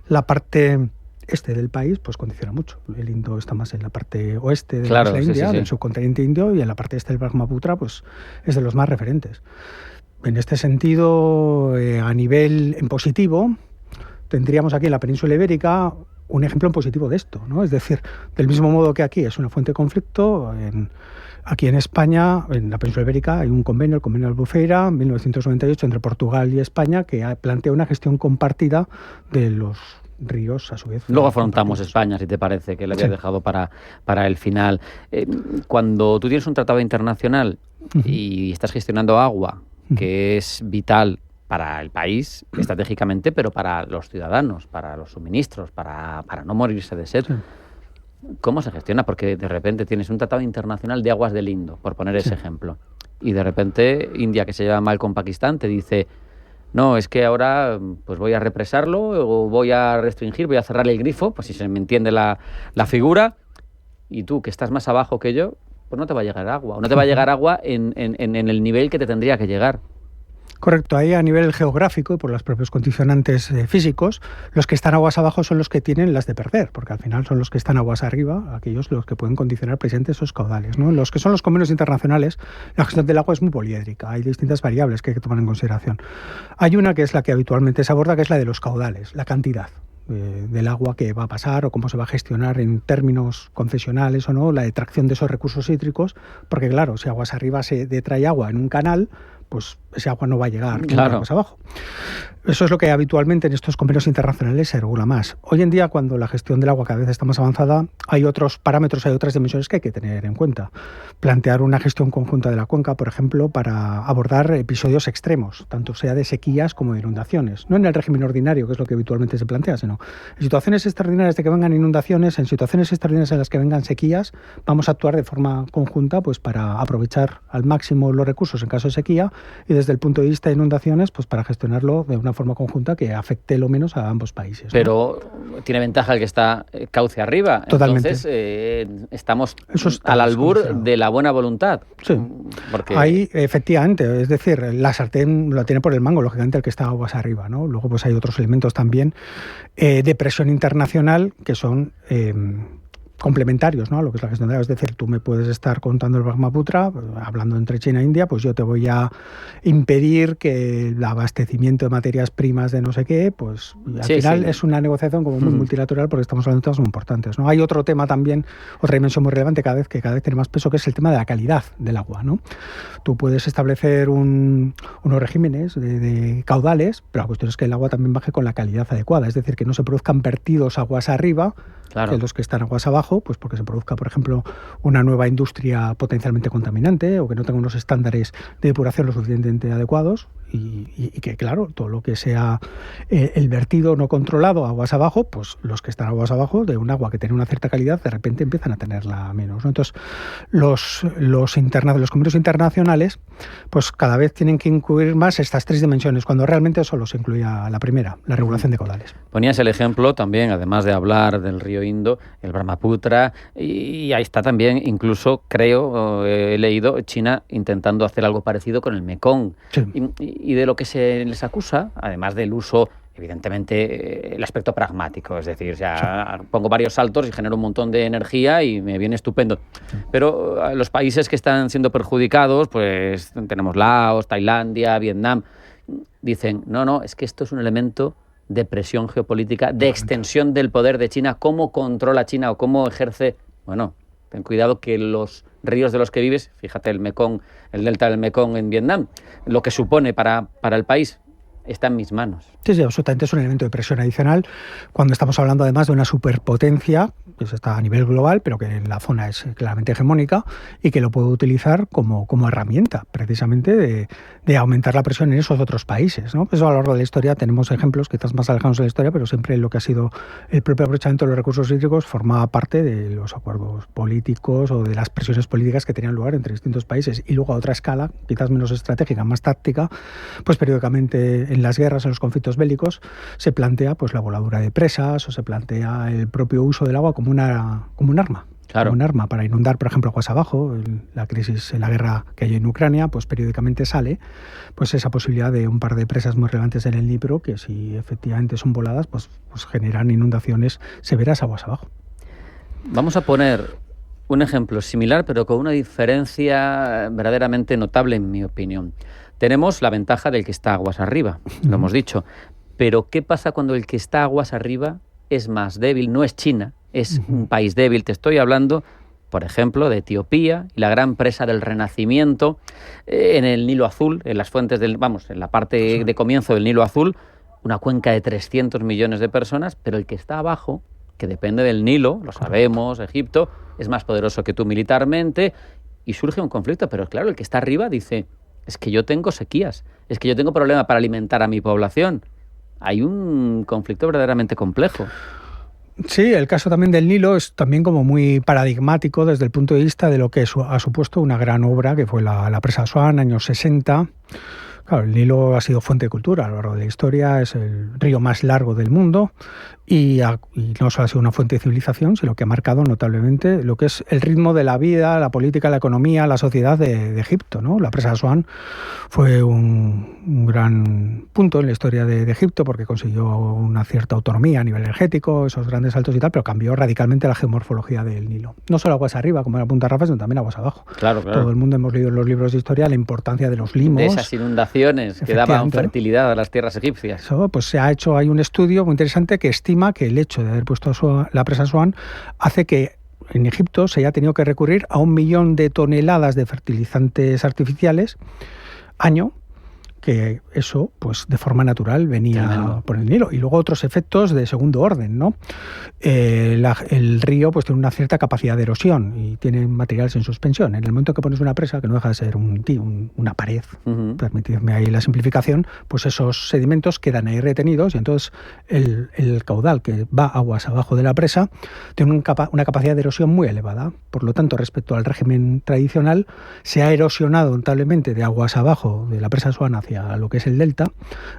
la parte este del país, pues condiciona mucho. El Indo está más en la parte oeste de la India, del subcontinente indio, y en la parte este del Brahmaputra, pues es de los más referentes. En este sentido, a nivel en positivo, tendríamos aquí en la península ibérica un ejemplo en positivo de esto, ¿no? Es decir, del mismo modo que aquí es una fuente de conflicto, aquí en España, en la península ibérica, hay un convenio, el convenio de Albufeira, en 1998, entre Portugal y España, que plantea una gestión compartida de los ríos, a su vez. Luego afrontamos España, si te parece, que le había dejado para el final. Cuando tú tienes un tratado internacional y estás gestionando agua, que es vital para el país estratégicamente, pero para los ciudadanos, para los suministros, para no morirse de sed. Sí. ¿Cómo se gestiona? Porque de repente tienes un tratado internacional de aguas del Indo, por poner ese ejemplo, y de repente India, que se lleva mal con Pakistán, te dice: no, es que ahora pues voy a represarlo o voy a restringir, voy a cerrar el grifo, pues si se me entiende la figura, y tú, que estás más abajo que yo, pues no te va a llegar agua, o no te va a llegar agua en el nivel que te tendría que llegar. Correcto, ahí a nivel geográfico y por los propios condicionantes físicos, los que están aguas abajo son los que tienen las de perder, porque al final son los que están aguas arriba, aquellos los que pueden condicionar precisamente esos caudales, ¿no? Los que son los convenios internacionales, la gestión del agua es muy poliédrica, hay distintas variables que hay que tomar en consideración. Hay una que es la que habitualmente se aborda, que es la de los caudales, la cantidad del agua que va a pasar o cómo se va a gestionar en términos concesionales o no, la detracción de esos recursos hídricos, porque claro, si aguas arriba se detrae agua en un canal, pues ese agua no va a llegar más abajo. Eso es lo que habitualmente en estos convenios internacionales se regula más. Hoy en día, cuando la gestión del agua cada vez está más avanzada, hay otros parámetros, hay otras dimensiones que hay que tener en cuenta. Plantear una gestión conjunta de la cuenca, por ejemplo, para abordar episodios extremos, tanto sea de sequías como de inundaciones. No en el régimen ordinario, que es lo que habitualmente se plantea, sino en situaciones extraordinarias de que vengan inundaciones, en situaciones extraordinarias en las que vengan sequías, vamos a actuar de forma conjunta pues para aprovechar al máximo los recursos en caso de sequía, y desde el punto de vista de inundaciones, pues para gestionarlo de una forma conjunta que afecte lo menos a ambos países, ¿no? Pero tiene ventaja el que está cauce arriba. Totalmente. Entonces, estamos al albur de la buena voluntad. Sí. Porque ahí, efectivamente, es decir, la sartén lo tiene por el mango, lógicamente, el que está aguas arriba, ¿no? Luego pues hay otros elementos también de presión internacional que son complementarios, ¿no?, a lo que es la gestión de agua. Es decir, tú me puedes estar contando el Brahmaputra, hablando entre China e India, pues yo te voy a impedir que el abastecimiento de materias primas de no sé qué, pues al final es una negociación como muy multilateral, porque estamos hablando de temas muy importantes, ¿no? Hay otro tema también, otra dimensión muy relevante cada vez tiene más peso, que es el tema de la calidad del agua, ¿no? Tú puedes establecer unos regímenes de caudales, pero la cuestión es que el agua también baje con la calidad adecuada, es decir, que no se produzcan vertidos aguas arriba, que los que están aguas abajo, pues porque se produzca, por ejemplo, una nueva industria potencialmente contaminante, o que no tenga unos estándares de depuración lo suficientemente adecuados, y que, claro, todo lo que sea el vertido no controlado aguas abajo, pues los que están aguas abajo de un agua que tiene una cierta calidad, de repente empiezan a tenerla menos, ¿no? Entonces, los convenios internacionales, pues cada vez tienen que incluir más estas tres dimensiones, cuando realmente solo se incluía la primera, la regulación de caudales. Ponías el ejemplo también, además de hablar del río Indo, el Brahmaputra, y ahí está también, incluso creo, he leído, China intentando hacer algo parecido con el Mekong. Sí. Y de lo que se les acusa, además del uso Evidentemente, el aspecto pragmático, es decir, pongo varios saltos y genero un montón de energía y me viene estupendo. Pero los países que están siendo perjudicados, pues tenemos Laos, Tailandia, Vietnam, dicen, no, es que esto es un elemento de presión geopolítica, de extensión del poder de China, cómo controla China o cómo ejerce. Bueno, ten cuidado que los ríos de los que vives, fíjate el Mekong, el delta del Mekong en Vietnam, lo que supone para el país, está en mis manos. Sí, absolutamente es un elemento de presión adicional cuando estamos hablando además de una superpotencia que está a nivel global, pero que en la zona es claramente hegemónica y que lo puede utilizar como herramienta precisamente de aumentar la presión en esos otros países, ¿no? Pues a lo largo de la historia tenemos ejemplos quizás más alejados de la historia, pero siempre lo que ha sido el propio aprovechamiento de los recursos hídricos formaba parte de los acuerdos políticos o de las presiones políticas que tenían lugar entre distintos países. Y luego a otra escala, quizás menos estratégica, más táctica, pues periódicamente en las guerras, en los conflictos bélicos, se plantea pues la voladura de presas o se plantea el propio uso del agua como un arma. Claro. Como un arma para inundar, por ejemplo, aguas abajo. La crisis en la guerra que hay en Ucrania, pues periódicamente sale pues esa posibilidad de un par de presas muy relevantes en el Dnipro que si efectivamente son voladas, pues generan inundaciones severas aguas abajo. Vamos a poner un ejemplo similar, pero con una diferencia verdaderamente notable, en mi opinión. Tenemos la ventaja del que está aguas arriba, lo hemos dicho. Pero ¿qué pasa cuando el que está aguas arriba es más débil? No es China, es un país débil. Te estoy hablando, por ejemplo, de Etiopía y la gran presa del Renacimiento en el Nilo Azul, en las fuentes en la parte de comienzo del Nilo Azul, una cuenca de 300 millones de personas, pero el que está abajo, que depende del Nilo, lo sabemos, Egipto, es más poderoso que tú militarmente y surge un conflicto. Pero claro, el que está arriba dice, es que yo tengo sequías, es que yo tengo problema para alimentar a mi población. Hay un conflicto verdaderamente complejo. Sí, el caso también del Nilo es también como muy paradigmático desde el punto de vista de lo que ha supuesto una gran obra que fue la presa Asuán, años 60. Claro, el Nilo ha sido fuente de cultura a lo largo de la historia, es el río más largo del mundo y no solo ha sido una fuente de civilización, sino que ha marcado notablemente lo que es el ritmo de la vida, la política, la economía, la sociedad de Egipto, ¿no? La presa Asuán fue un gran punto en la historia de Egipto porque consiguió una cierta autonomía a nivel energético, esos grandes saltos y tal, pero cambió radicalmente la geomorfología del Nilo. No solo aguas arriba, como era Punta Rafa, sino también aguas abajo. Claro. Todo el mundo hemos leído en los libros de historia la importancia de los limos. De esas inundaciones que daban fertilidad a las tierras egipcias. Eso, pues hay un estudio muy interesante que estima que el hecho de haber puesto la presa Asuán hace que en Egipto se haya tenido que recurrir a 1 millón de toneladas de fertilizantes artificiales año, que eso, pues de forma natural venía por el Nilo. Y luego otros efectos de segundo orden, ¿no? El río pues tiene una cierta capacidad de erosión y tiene materiales en suspensión. En el momento que pones una presa, que no deja de ser una pared, permitidme ahí la simplificación, pues esos sedimentos quedan ahí retenidos y entonces el caudal que va aguas abajo de la presa tiene una capacidad de erosión muy elevada. Por lo tanto, respecto al régimen tradicional, se ha erosionado notablemente de aguas abajo de la presa Asuán hacia lo que es el delta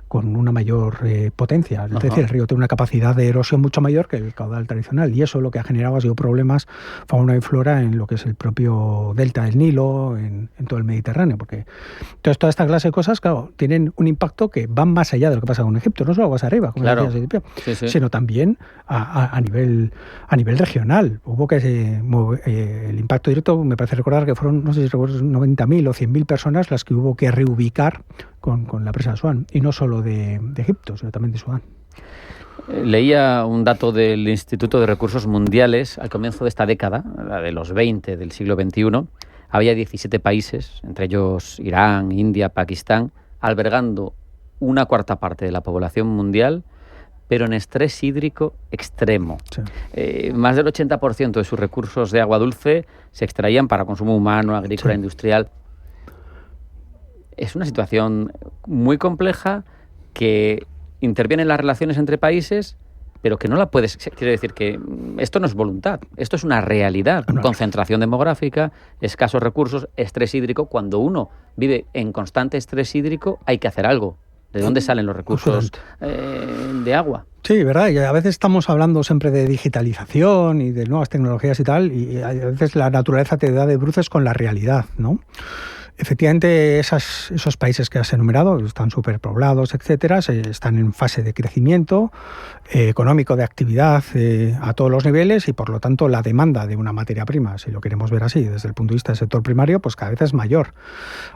con una mayor potencia. Es decir, el río tiene una capacidad de erosión mucho mayor que el caudal tradicional y eso lo que ha generado ha sido problemas fauna y flora en lo que es el propio delta del Nilo, en todo el Mediterráneo, porque entonces toda esta clase de cosas, claro, tienen un impacto que van más allá de lo que pasa con Egipto, no solo aguas arriba, como decías, sino también a nivel regional. Hubo que el impacto directo, me parece recordar que fueron, no sé si recuerdo, 90.000 o 100.000 personas las que hubo que reubicar con la presa Asuán, y no solo de Egipto, sino también de Sudán. Leía un dato del Instituto de Recursos Mundiales al comienzo de esta década, la de los 20 del siglo XXI, había 17 países, entre ellos Irán, India, Pakistán, albergando 1/4 parte de la población mundial, pero en estrés hídrico extremo. Sí. Más del 80% de sus recursos de agua dulce se extraían para consumo humano, agrícola, industrial. Es una situación muy compleja que interviene en las relaciones entre países, pero que no la puedes... Quiero decir que esto no es voluntad, esto es una realidad. Concentración demográfica, escasos recursos, estrés hídrico. Cuando uno vive en constante estrés hídrico, hay que hacer algo. ¿De dónde salen los recursos de agua? Sí, verdad. Y a veces estamos hablando siempre de digitalización y de nuevas tecnologías y tal, y a veces la naturaleza te da de bruces con la realidad, ¿no? Efectivamente, esos países que has enumerado están superpoblados, etcétera, están en fase de crecimiento económico, de actividad a todos los niveles, y por lo tanto la demanda de una materia prima, si lo queremos ver así, desde el punto de vista del sector primario, pues cada vez es mayor.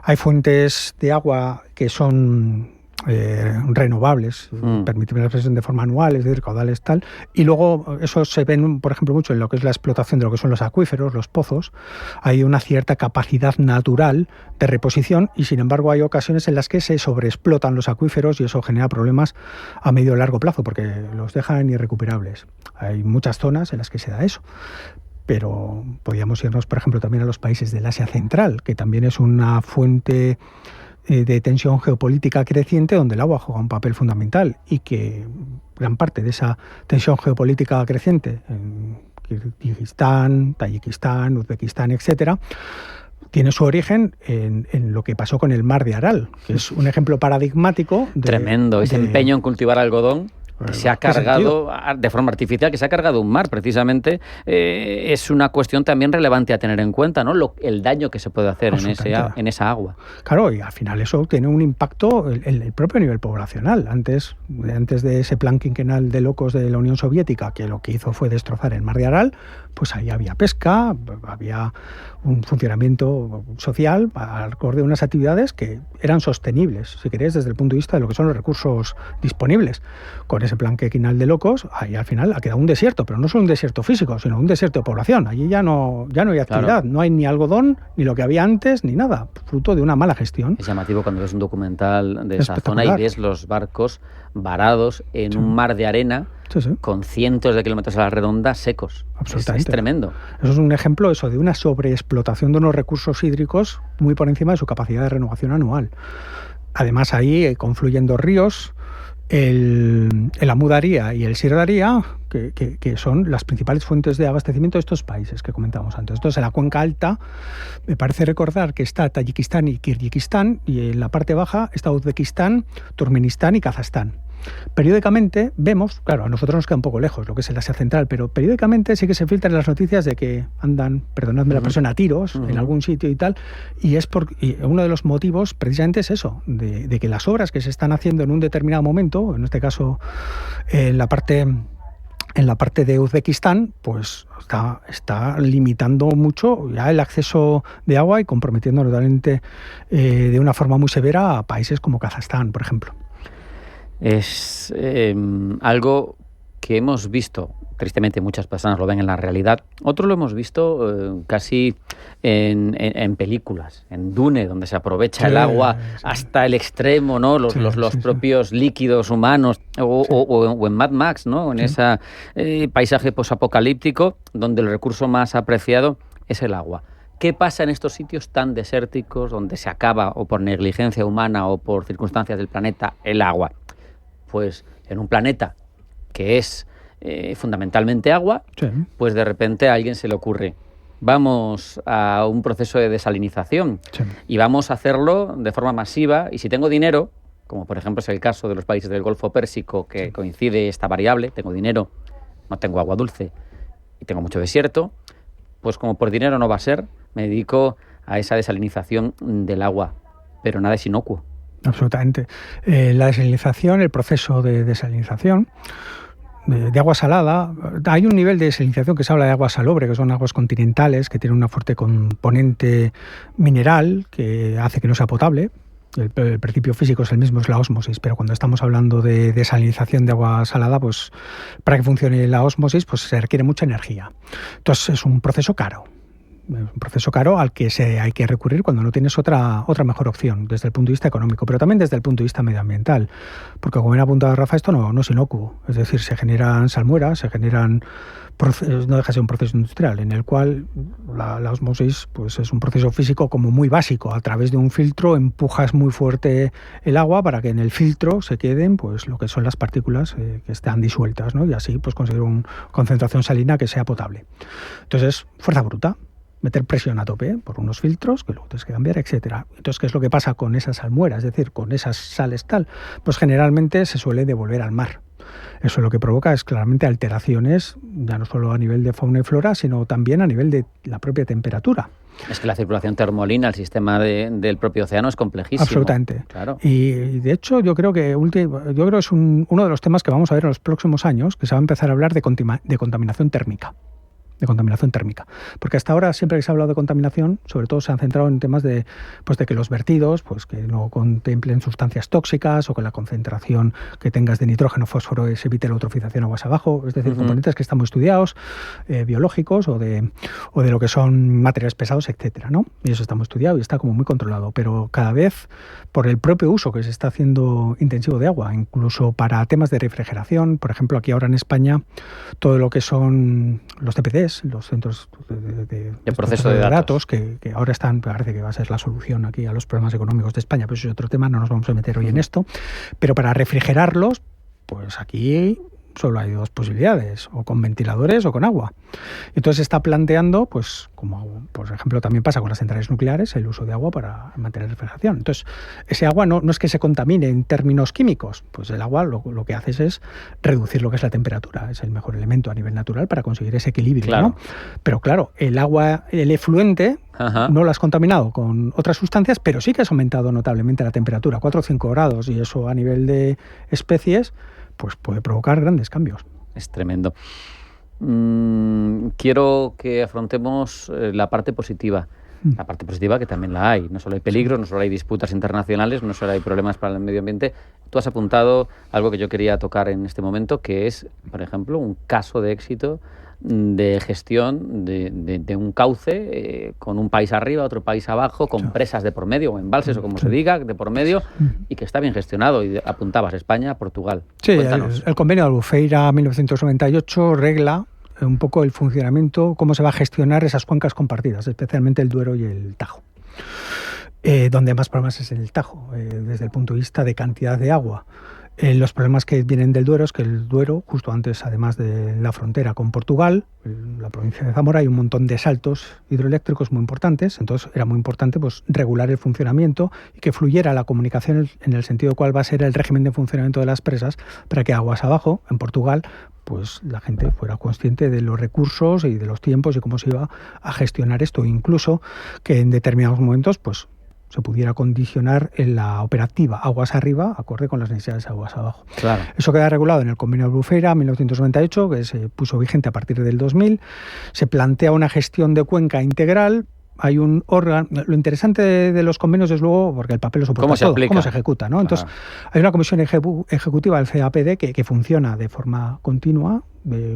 Hay fuentes de agua que son renovables, permíteme la expresión, de forma anual, es decir, caudales tal, y luego eso se ve, por ejemplo, mucho en lo que es la explotación de lo que son los acuíferos, los pozos. Hay una cierta capacidad natural de reposición, y sin embargo hay ocasiones en las que se sobreexplotan los acuíferos y eso genera problemas a medio y largo plazo porque los dejan irrecuperables. Hay muchas zonas en las que se da eso. Pero podríamos irnos, por ejemplo, también a los países del Asia Central, que también es una fuente de tensión geopolítica creciente donde el agua juega un papel fundamental, y que gran parte de esa tensión geopolítica creciente en Kirguistán, Tayikistán, Uzbekistán, etcétera, tiene su origen en lo que pasó con el mar de Aral, que es un ejemplo paradigmático. Tremendo, ese empeño en cultivar algodón que se ha cargado de forma artificial, que se ha cargado un mar, precisamente, es una cuestión también relevante a tener en cuenta, ¿no? El daño que se puede hacer en esa agua. Claro, y al final eso tiene un impacto en el propio nivel poblacional. Antes de ese plan quinquenal de locos de la Unión Soviética, que lo que hizo fue destrozar el mar de Aral, pues ahí había pesca, había un funcionamiento social acorde a unas actividades que eran sostenibles, si queréis, desde el punto de vista de lo que son los recursos disponibles. Con ese plan quinquenal de locos, ahí al final ha quedado un desierto, pero no solo un desierto físico, sino un desierto de población. Allí ya no hay actividad, claro. No hay ni algodón, ni lo que había antes, ni nada, fruto de una mala gestión. Es llamativo cuando ves un documental de esa zona y ves los barcos varados en un mar de arena, con cientos de kilómetros a la redonda secos. Absolutamente. Es tremendo. Eso es un ejemplo de una sobreexplotación de unos recursos hídricos muy por encima de su capacidad de renovación anual. Además, ahí confluyen dos ríos, el Amu Daria y el Sir Daria, que son las principales fuentes de abastecimiento de estos países que comentábamos antes. Entonces, en la cuenca alta, me parece recordar que está Tayikistán y Kirguistán, y en la parte baja está Uzbekistán, Turkmenistán y Kazajstán. Periódicamente vemos, claro, a nosotros nos queda un poco lejos lo que es el Asia Central, pero periódicamente sí que se filtran las noticias de que andan, perdonadme la expresión, a tiros en algún sitio y tal, y uno de los motivos precisamente es eso, de que las obras que se están haciendo en un determinado momento, en este caso en la parte de Uzbekistán, pues está limitando mucho ya el acceso de agua y comprometiendo notablemente de una forma muy severa a países como Kazajstán, por ejemplo. Es algo que hemos visto, tristemente muchas personas lo ven en la realidad, otros lo hemos visto casi en películas, en Dune, donde se aprovecha el agua hasta el extremo, ¿no? Los propios líquidos humanos, o en Mad Max, ¿no? En ese paisaje posapocalíptico donde el recurso más apreciado es el agua. ¿Qué pasa en estos sitios tan desérticos donde se acaba, o por negligencia humana o por circunstancias del planeta, el agua? Pues en un planeta que es fundamentalmente agua, pues de repente a alguien se le ocurre, vamos a un proceso de desalinización y vamos a hacerlo de forma masiva, y si tengo dinero, como por ejemplo es el caso de los países del Golfo Pérsico, que coincide esta variable, tengo dinero, no tengo agua dulce y tengo mucho desierto, pues como por dinero no va a ser, me dedico a esa desalinización del agua, pero nada es inocuo. Absolutamente. La desalinización, el proceso de desalinización de agua salada, hay un nivel de desalinización que se habla de agua salobre, que son aguas continentales, que tienen una fuerte componente mineral que hace que no sea potable. El principio físico es el mismo, es la ósmosis, pero cuando estamos hablando de desalinización de agua salada, pues para que funcione la ósmosis, pues se requiere mucha energía. Entonces es un proceso caro. Un proceso caro al que hay que recurrir cuando no tienes otra mejor opción desde el punto de vista económico, pero también desde el punto de vista medioambiental, porque como bien ha apuntado Rafa, esto no es inocuo, es decir, se generan salmueras, no deja de ser un proceso industrial en el cual la ósmosis pues es un proceso físico como muy básico. A través de un filtro empujas muy fuerte el agua para que en el filtro se queden pues lo que son las partículas que están disueltas, ¿no? Y así pues conseguir una concentración salina que sea potable. Entonces, fuerza bruta. meter presión a tope por unos filtros que luego tienes que cambiar, etcétera. Entonces, ¿qué es lo que pasa con esas salmueras? Es decir, con esas sales tal, pues generalmente se suele devolver al mar. Eso lo que provoca es claramente alteraciones, ya no solo a nivel de fauna y flora, sino también a nivel de la propia temperatura. Es que la circulación termolina, el sistema del propio océano es complejísimo. Absolutamente. Claro. Y de hecho yo creo que es uno de los temas que vamos a ver en los próximos años, que se va a empezar a hablar de contaminación térmica. Porque hasta ahora siempre que se ha hablado de contaminación, sobre todo se han centrado en temas de que los vertidos que no contemplen sustancias tóxicas o que la concentración que tengas de nitrógeno, fósforo se evite la eutrofización aguas abajo, es decir, componentes que están muy estudiados, biológicos o de lo que son materiales pesados, etcétera, ¿no? Y eso está muy estudiado y está como muy controlado, pero cada vez por el propio uso que se está haciendo intensivo de agua, incluso para temas de refrigeración, por ejemplo, aquí ahora en España, todo lo que son los CPDs, los centros de proceso de datos que ahora parece que va a ser la solución aquí a los problemas económicos de España, pero eso es otro tema, no nos vamos a meter hoy en esto, pero para refrigerarlos, pues aquí solo hay dos posibilidades, o con ventiladores o con agua. Entonces se está planteando, pues como por ejemplo también pasa con las centrales nucleares, el uso de agua para mantener refrigeración. Entonces ese agua no es que se contamine en términos químicos, pues el agua lo que haces es reducir lo que es la temperatura, es el mejor elemento a nivel natural para conseguir ese equilibrio, claro. ¿No? Pero claro, el agua, el efluente, no lo has contaminado con otras sustancias, pero sí que has aumentado notablemente la temperatura, 4 o 5 grados, y eso a nivel de especies pues puede provocar grandes cambios. Es tremendo. Quiero que afrontemos la parte positiva. La parte positiva que también la hay. No solo hay peligros, no solo hay disputas internacionales, no solo hay problemas para el medio ambiente. Tú has apuntado algo que yo quería tocar en este momento, que es, por ejemplo, un caso de éxito de gestión de un cauce con un país arriba, otro país abajo, con presas de por medio, o embalses, o como se diga, de por medio, y que está bien gestionado. Y apuntabas España, Portugal. Sí, el convenio de Albufeira 1998 regla un poco el funcionamiento, cómo se va a gestionar esas cuencas compartidas, especialmente el Duero y el Tajo. Donde más problemas es en el Tajo, desde el punto de vista de cantidad de agua. Los problemas que vienen del Duero es que el Duero, justo antes, además de la frontera con Portugal, la provincia de Zamora, hay un montón de saltos hidroeléctricos muy importantes, entonces era muy importante pues regular el funcionamiento y que fluyera la comunicación en el sentido de cuál va a ser el régimen de funcionamiento de las presas para que aguas abajo, en Portugal, pues la gente fuera consciente de los recursos y de los tiempos y cómo se iba a gestionar esto, incluso que en determinados momentos pues se pudiera condicionar en la operativa aguas arriba acorde con las necesidades de aguas abajo. Claro. Eso queda regulado en el convenio de Albufeira 1998, que se puso vigente a partir del 2000. Se plantea una gestión de cuenca integral. Hay un órgano. Lo interesante de los convenios es luego, porque el papel lo soporta todo, cómo se ejecuta, ¿no? Entonces, hay una comisión ejecutiva del CAPD que funciona de forma continua,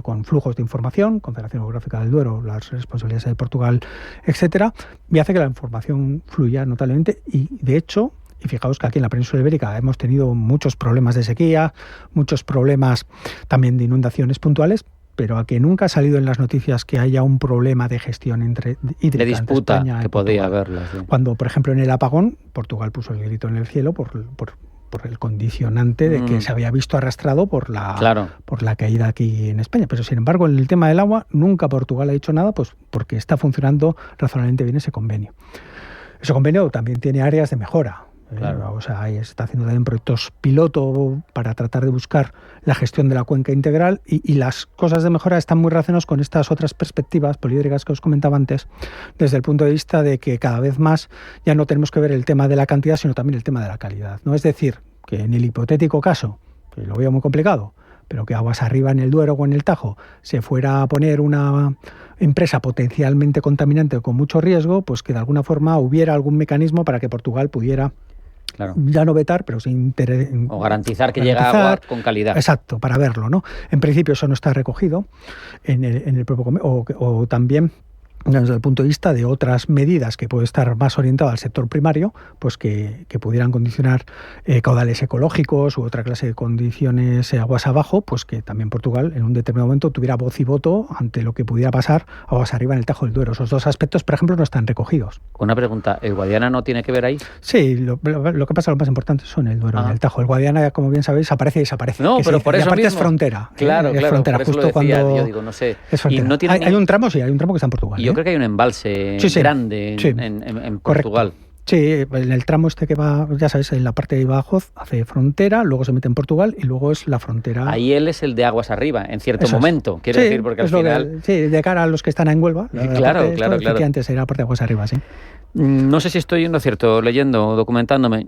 con flujos de información, Confederación Geográfica del Duero, las responsabilidades de Portugal, etcétera, y hace que la información fluya notablemente. Y de hecho, y fijaos que aquí en la península ibérica hemos tenido muchos problemas de sequía, muchos problemas también de inundaciones puntuales, pero a que nunca ha salido en las noticias que haya un problema de gestión hídrica de disputa entre España que podía haberla. Sí. Cuando, por ejemplo, en el apagón, Portugal puso el grito en el cielo por el condicionante de que se había visto arrastrado por la caída aquí en España. Pero, sin embargo, en el tema del agua, nunca Portugal ha dicho nada, pues porque está funcionando razonablemente bien ese convenio. Ese convenio también tiene áreas de mejora. Claro. O sea, ahí se está haciendo también proyectos piloto para tratar de buscar la gestión de la cuenca integral y las cosas de mejora están muy relacionadas con estas otras perspectivas polídricas que os comentaba antes, desde el punto de vista de que cada vez más ya no tenemos que ver el tema de la cantidad, sino también el tema de la calidad, ¿no? Es decir, que en el hipotético caso, que lo veo muy complicado, pero que aguas arriba en el Duero o en el Tajo se fuera a poner una empresa potencialmente contaminante o con mucho riesgo, pues que de alguna forma hubiera algún mecanismo para que Portugal pudiera ya no vetar, pero o garantizar que llega agua con calidad. Exacto, para verlo, ¿no? En principio eso no está recogido en el propio convenio, o también desde el punto de vista de otras medidas que puede estar más orientado al sector primario, pues que pudieran condicionar caudales ecológicos u otra clase de condiciones aguas abajo, pues que también Portugal en un determinado momento tuviera voz y voto ante lo que pudiera pasar aguas arriba en el Tajo del Duero. Esos dos aspectos, por ejemplo, no están recogidos. Una pregunta, ¿el Guadiana no tiene que ver ahí? Sí, lo que pasa, lo más importante son el Duero y el Tajo. El Guadiana, como bien sabéis, aparece y desaparece. No, pero por eso aparte mismo. Es frontera. Claro, es frontera, por eso justo lo decía, cuando yo digo, no sé. es frontera. Y no tiene hay un tramo, sí, hay un tramo que está en Portugal. Y Yo creo que hay un embalse grande en Portugal. Correcto. Sí, en el tramo este que va, ya sabes, en la parte de Badajoz hace frontera, luego se mete en Portugal y luego es la frontera. Ahí él es el de aguas arriba, en cierto momento, quiero decir, porque al final... de cara a los que están en Huelva. Claro. Efectivamente será la parte de aguas arriba, sí. No sé si estoy yendo cierto, leyendo o documentándome.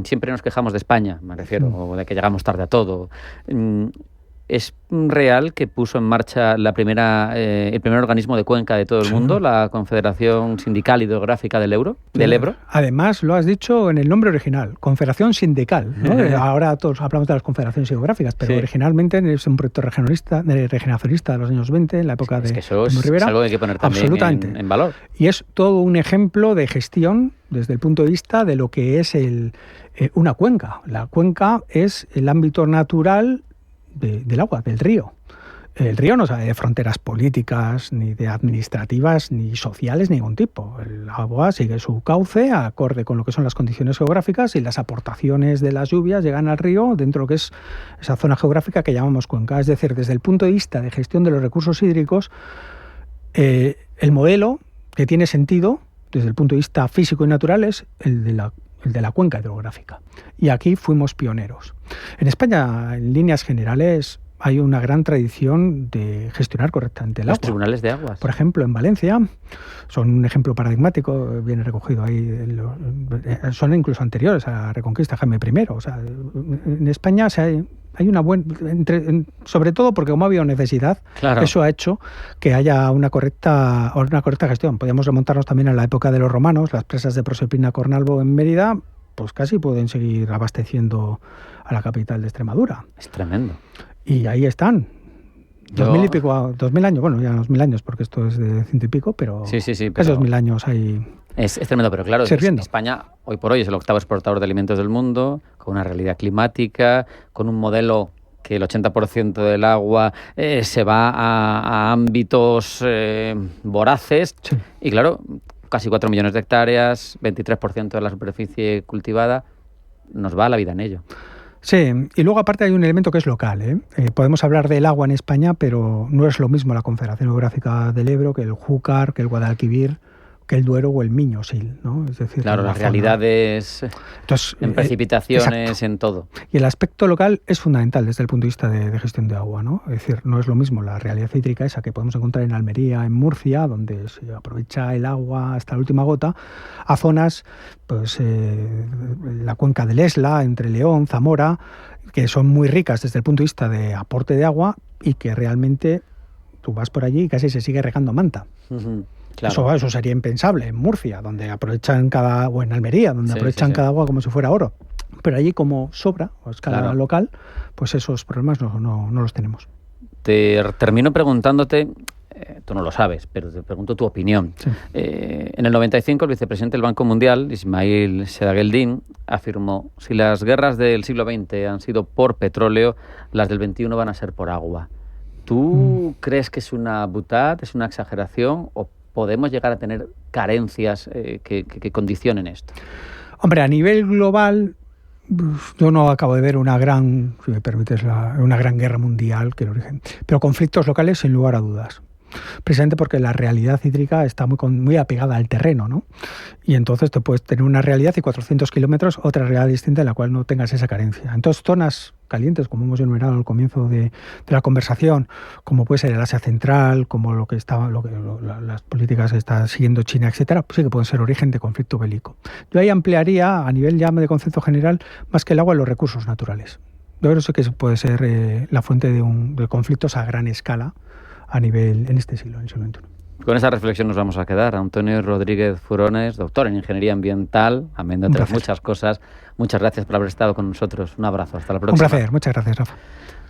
Siempre nos quejamos de España, me refiero, o de que llegamos tarde a todo. ¿Es real que puso en marcha el primer organismo de cuenca de todo el mundo, la Confederación Sindical Hidrográfica del Ebro? Además, lo has dicho en el nombre original, Confederación Sindical, ¿no? Ahora todos hablamos de las confederaciones hidrográficas, pero originalmente es un proyecto regeneracionista de los años 20, en la época de eso es Rivera. Algo que hay que poner también en valor. Y es todo un ejemplo de gestión desde el punto de vista de lo que es una cuenca. La cuenca es el ámbito natural del agua, del río. El río no sabe de fronteras políticas, ni de administrativas, ni sociales, ni ningún tipo. El agua sigue su cauce, acorde con lo que son las condiciones geográficas, y las aportaciones de las lluvias llegan al río dentro de lo que es esa zona geográfica que llamamos cuenca. Es decir, desde el punto de vista de gestión de los recursos hídricos, el modelo que tiene sentido, desde el punto de vista físico y natural, es el de la cuenca hidrográfica. Y aquí fuimos pioneros. En España, en líneas generales, hay una gran tradición de gestionar correctamente el agua. Los tribunales de aguas. Por ejemplo, en Valencia, son un ejemplo paradigmático, viene recogido ahí, son incluso anteriores a la Reconquista, Jaime I. O sea, en España hay una buena, sobre todo porque como ha habido necesidad, eso ha hecho que haya una correcta gestión. Podríamos remontarnos también a la época de los romanos, las presas de Proserpina Cornalvo en Mérida, pues casi pueden seguir abasteciendo a la capital de Extremadura. Es tremendo. Y ahí están. 2000 y pico, 2000 años, bueno, ya 2000 años, porque esto es de 100 y pico, pero casi 2000 años ahí. Es tremendo, pero claro, España hoy por hoy es el octavo exportador de alimentos del mundo, con una realidad climática, con un modelo que el 80% del agua se va a ámbitos voraces, y claro, casi 4 millones de hectáreas, 23% de la superficie cultivada, nos va la vida en ello. Sí, y luego aparte hay un elemento que es local. Podemos hablar del agua en España, pero no es lo mismo la Confederación Hidrográfica del Ebro que el Júcar, que el Guadalquivir, que el Duero o el Miño-Sil, ¿no? Es decir, claro, las realidades en precipitaciones, exacto. En todo. Y el aspecto local es fundamental desde el punto de vista de gestión de agua, ¿no? Es decir, no es lo mismo la realidad hídrica esa que podemos encontrar en Almería, en Murcia, donde se aprovecha el agua hasta la última gota, a zonas, pues la cuenca del Esla, entre León, Zamora, que son muy ricas desde el punto de vista de aporte de agua y que realmente tú vas por allí y casi se sigue regando a manta. Uh-huh. Claro. Eso sería impensable en Murcia, donde aprovechan o en Almería, donde aprovechan cada agua como si fuera oro. Pero allí, como sobra, a escala local, pues esos problemas no los tenemos. Te termino preguntándote, tú no lo sabes, pero te pregunto tu opinión. Sí. En el 95, el vicepresidente del Banco Mundial, Ismail Serageldin, afirmó: si las guerras del siglo XX han sido por petróleo, las del XXI van a ser por agua. ¿Tú crees que es una butad, es una exageración, o podemos llegar a tener carencias que condicionen esto? Hombre, a nivel global, yo no acabo de ver una gran, si me permites, una gran guerra mundial que el origen, pero conflictos locales sin lugar a dudas. Precisamente porque la realidad hídrica está muy apegada al terreno, ¿no? Y entonces te puedes tener una realidad y 400 kilómetros, otra realidad distinta en la cual no tengas esa carencia. Entonces, zonas calientes, como hemos enumerado al comienzo de la conversación, como puede ser el Asia Central, como las políticas que está siguiendo China, etcétera, pues sí que pueden ser origen de conflicto bélico. Yo ahí ampliaría, a nivel ya de concepto general, más que el agua, los recursos naturales. Yo creo que puede ser la fuente de conflictos a gran escala a nivel en este siglo, en el siglo XXI. Con esa reflexión nos vamos a quedar. Antonio Rodríguez Furones, doctor en Ingeniería Ambiental, amén de otras muchas cosas. Muchas gracias por haber estado con nosotros. Un abrazo, hasta la próxima. Un placer, muchas gracias, Rafa.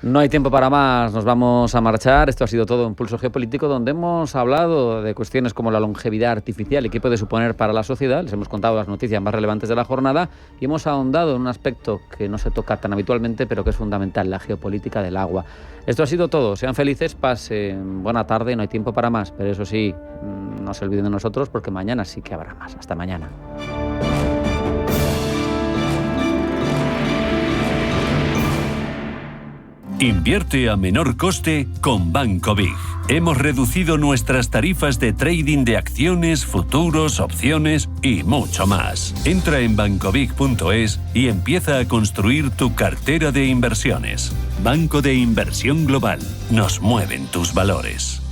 No hay tiempo para más, nos vamos a marchar. Esto ha sido todo en Pulso Geopolítico, donde hemos hablado de cuestiones como la longevidad artificial y qué puede suponer para la sociedad. Les hemos contado las noticias más relevantes de la jornada y hemos ahondado en un aspecto que no se toca tan habitualmente, pero que es fundamental, la geopolítica del agua. Esto ha sido todo. Sean felices, pasen buena tarde. No hay tiempo para más, pero eso sí, no se olviden de nosotros, porque mañana sí que habrá más. Hasta mañana. Invierte a menor coste con Banco Big. Hemos reducido nuestras tarifas de trading de acciones, futuros, opciones y mucho más. Entra en bancobig.es y empieza a construir tu cartera de inversiones. Banco de Inversión Global. Nos mueven tus valores.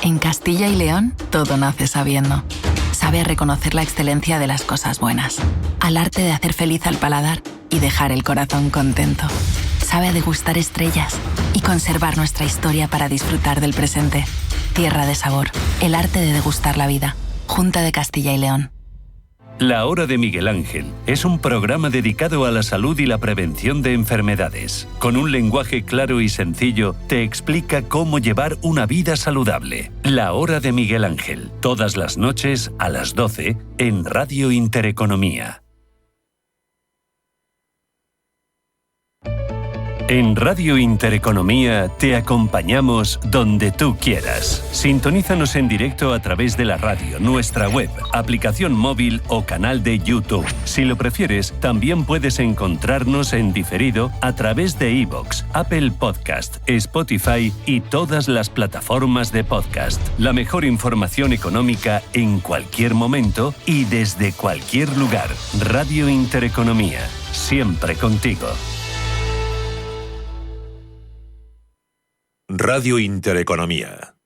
En Castilla y León, todo nace sabiendo. Sabe reconocer la excelencia de las cosas buenas, al arte de hacer feliz al paladar y dejar el corazón contento. Sabe degustar estrellas y conservar nuestra historia para disfrutar del presente. Tierra de Sabor, el arte de degustar la vida. Junta de Castilla y León. La Hora de Miguel Ángel es un programa dedicado a la salud y la prevención de enfermedades. Con un lenguaje claro y sencillo, te explica cómo llevar una vida saludable. La Hora de Miguel Ángel, todas las noches a las 12 en Radio Intereconomía. En Radio Intereconomía te acompañamos donde tú quieras. Sintonízanos en directo a través de la radio, nuestra web, aplicación móvil o canal de YouTube. Si lo prefieres, también puedes encontrarnos en diferido a través de iVoox, Apple Podcast, Spotify y todas las plataformas de podcast. La mejor información económica en cualquier momento y desde cualquier lugar. Radio Intereconomía, siempre contigo. Radio Intereconomía.